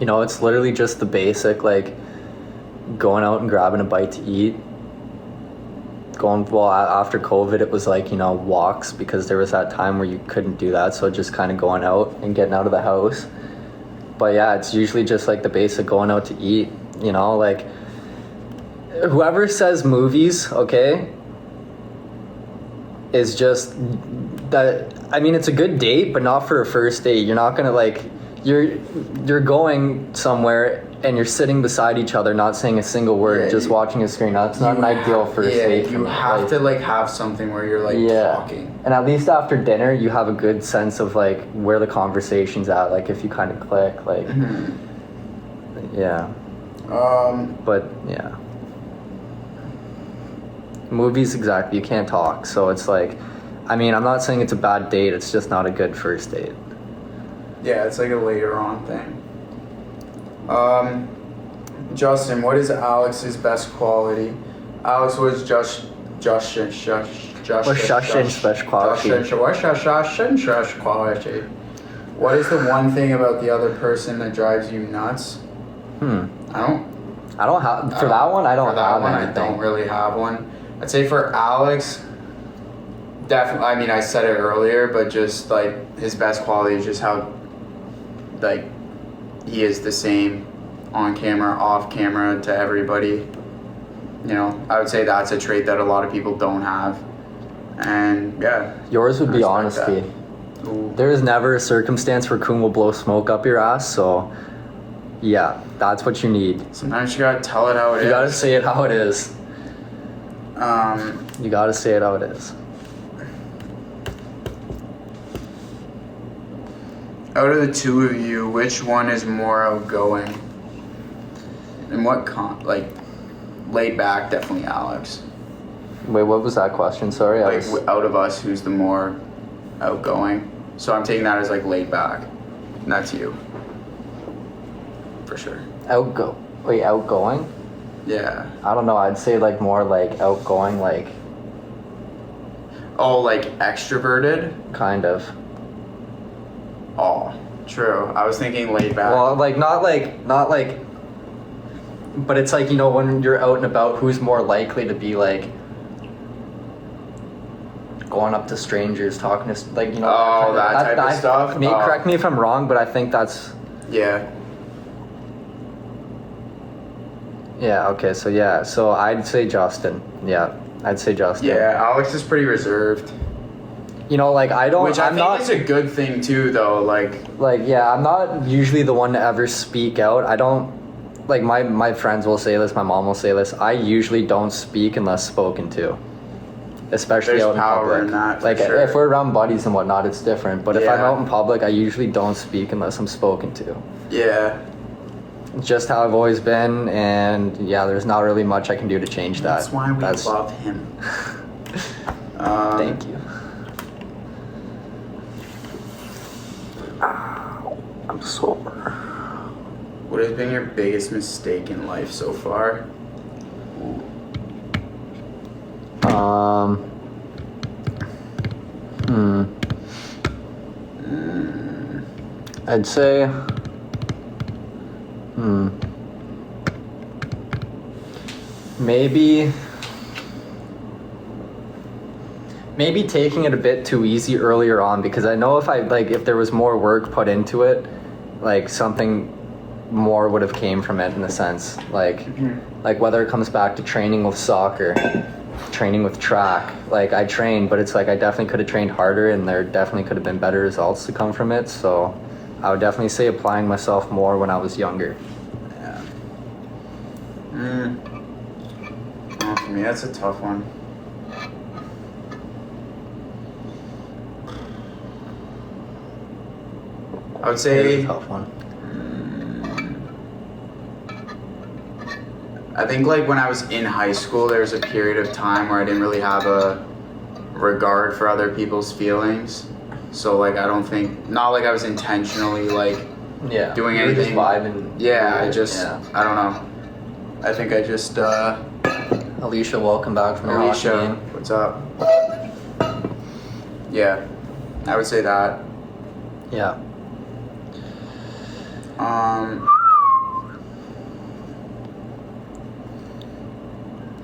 it's literally just the basic, like going out and grabbing a bite to eat. After COVID, it was like, walks, because there was that time where you couldn't do that. So just kind of going out and getting out of the house. But yeah, it's usually just like the basic going out to eat, like whoever says movies, okay, is just that. I mean, it's a good date, but not for a first date. You're not gonna like, you're going somewhere and you're sitting beside each other, not saying a single word, Yeah, just watching a screen. That's not an ideal first date. Yeah, for you me. have to like have something where you're like talking. And at least after dinner, you have a good sense of like where the conversation's at. Like if you kind of click, like, yeah. But yeah. Movies, exactly. You can't talk. So it's like, I mean, I'm not saying it's a bad date. It's just not a good first date. Yeah, it's like a later on thing. Justin, what is Alex's best quality? Alex, what is Justin's best quality? What is the one thing about the other person that drives you nuts? I don't have For that one, I don't have I anything. don't really have one. I'd say for Alex, definitely. I mean, I said it earlier, but just like his best quality is just how, like, he is the same on camera, off camera to everybody. I would say that's a trait that a lot of people don't have. And yeah. Yours would be I honesty. respect that. Ooh. There is never a circumstance where Kuhn will blow smoke up your ass, so yeah, that's what you need. Sometimes you gotta tell it how it is. You gotta say it how it is. You gotta say it how it is. Out of the two of you, which one is more outgoing? And what laid back? Definitely Alex. Wait, what was that question? Sorry, Out of us, who's the more outgoing? So I'm taking that as like laid back. And that's you. For sure. Outgoing? Yeah. I don't know. I'd say like more like outgoing, like. Oh, like extroverted? Kind of. Oh, true. I was thinking laid back. Well, not like. But it's like, when you're out and about, who's more likely to be like going up to strangers, talking to like Oh, that type of stuff? Correct me if I'm wrong, but I think that's. Yeah. Yeah. Okay. So yeah. So I'd say Justin. Yeah. I'd say Justin. Yeah. Alex is pretty reserved. I don't. Which I think is a good thing too, though. Yeah, I'm not usually the one to ever speak out. I don't. My friends will say this. My mom will say this. I usually don't speak unless spoken to. Especially There's out in power public. in that, for sure. If we're around buddies and whatnot, it's different. But if I'm Yeah. out in public, I usually don't speak unless I'm spoken to. Yeah. It's just how I've always been, and yeah, there's not really much I can do to change that. That's why we love him. Thank you. I'm sore. What has been your biggest mistake in life so far? I'd say, maybe taking it a bit too easy earlier on, because I know if there was more work put into it, something more would have came from it, in a sense, like whether it comes back to training with soccer, training with track. Like I trained, but it's like I definitely could have trained harder, and there definitely could have been better results to come from it. So I would definitely say applying myself more when I was younger. Yeah. Oh, for me, that's a tough one. I would say. It's a tough one. I think like when I was in high school, there was a period of time where I didn't really have a regard for other people's feelings. So like I don't think, not like I was intentionally like doing anything. Just vibing. Yeah, I don't know. I think I just. Alicia, welcome back from your hockey Alicia, game. what's up? Yeah, I would say that. Yeah.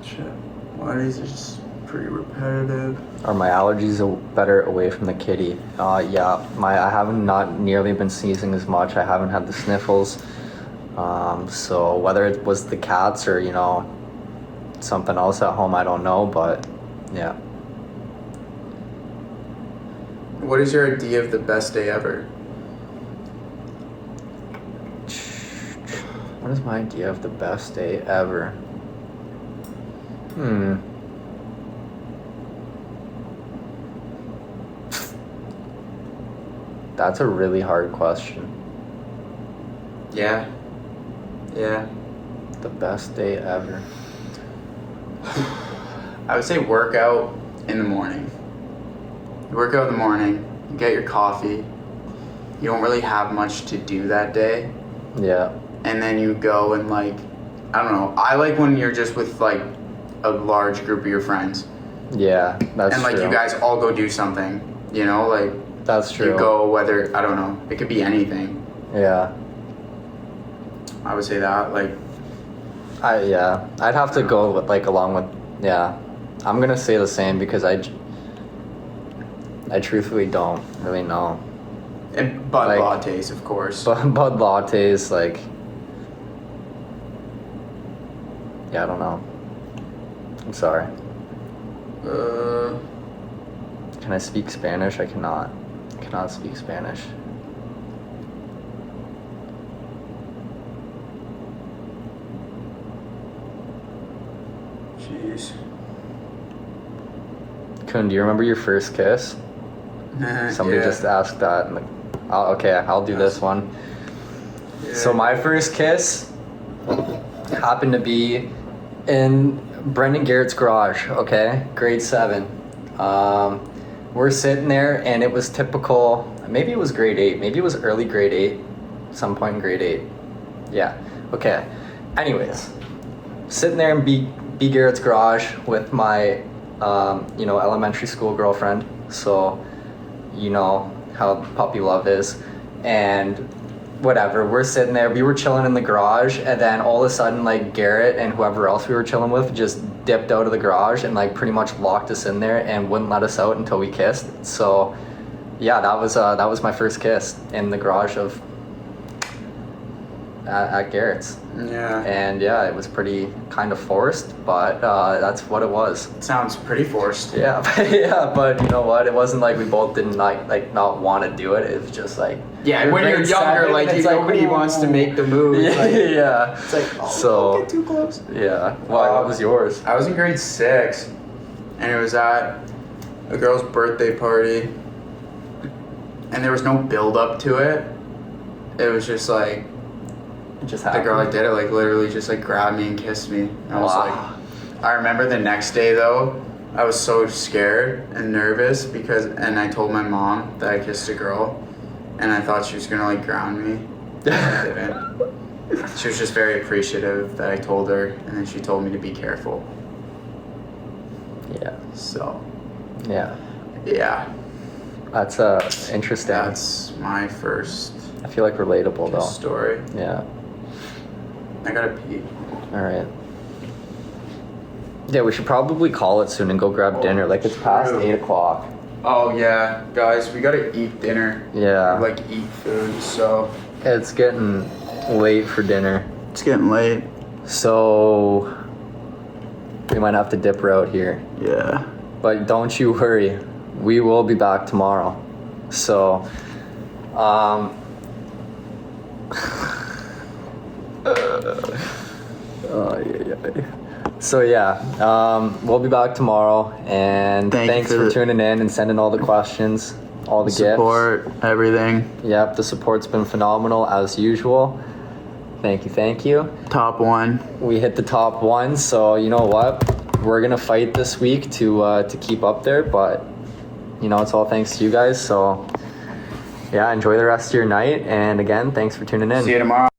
Shit. Why are these just pretty repetitive? Are my allergies better away from the kitty? Yeah. I haven't not nearly been sneezing as much. I haven't had the sniffles. So whether it was the cats or something else at home, I don't know. But yeah. What is your idea of the best day ever? What is my idea of the best day ever? That's a really hard question. Yeah. The best day ever. I would say workout in the morning. You work out in the morning, you get your coffee, you don't really have much to do that day. Yeah. And then you go and like, I don't know, I like when you're just with like a large group of your friends. Yeah, that's true. And like you guys all go do something, like. That's true. You go whether, I don't know, it could be anything. Yeah. I would say that, like. I'd have to go with, like, along with, I'm gonna say the same because I truthfully don't really know. And Bud lattes, of course. Bud lattes, like, I don't know. I'm sorry. Can I speak Spanish? I cannot. I cannot speak Spanish. Jeez. Kun, do you remember your first kiss? Somebody just asked that. And I'll do this one. Yeah. So my first kiss happened to be in Brendan Garrett's garage, grade 7. We're sitting there and it was typical, maybe it was grade 8, maybe it was early grade 8, some point in grade 8. Yeah, okay. Anyways, sitting there in B Garrett's garage with my, elementary school girlfriend. So, you know how puppy love is. And whatever, we're sitting there, we were chilling in the garage, and then all of a sudden, like, Garrett and whoever else we were chilling with just dipped out of the garage and, like, pretty much locked us in there and wouldn't let us out until we kissed. So yeah, that was my first kiss in the garage at Garrett's. Yeah. And yeah, it was pretty kind of forced, but that's what it was. It sounds pretty forced. Yeah, but you know what? It wasn't like we both didn't not want to do it. It was just like, yeah, when you're younger, like nobody wants to make the move. Yeah, like, yeah. It's like, oh, so, don't get too close. Yeah. Why? What was yours? I was in grade 6, and it was at a girl's birthday party, and there was no build up to it. It was just like, it just happened. The girl that did it, like, literally just like grabbed me and kissed me. And I was like, I remember the next day though, I was so scared and nervous and I told my mom that I kissed a girl, and I thought she was gonna like ground me. I didn't. She was just very appreciative that I told her, and then she told me to be careful. Yeah. So. Yeah. Yeah. That's interesting. That's my first. I feel like relatable though. Story. Yeah. I gotta pee. All right. Yeah, we should probably call it soon and go grab dinner. Like, it's past 8 o'clock. Oh yeah, guys, we gotta eat dinner. Yeah. Like, eat food. So. It's getting late for dinner. It's getting late. So, we might have to dip her out here. Yeah. But don't you worry, we will be back tomorrow. So, So yeah, we'll be back tomorrow, and thanks for tuning in and sending all the questions, all the support, gifts. everything. Yep, the support's been phenomenal as usual. Thank you. Top 1. We hit the top 1, so you know what? We're gonna fight this week to keep up there, but you know it's all thanks to you guys. So yeah, enjoy the rest of your night, and again, thanks for tuning in. See you tomorrow.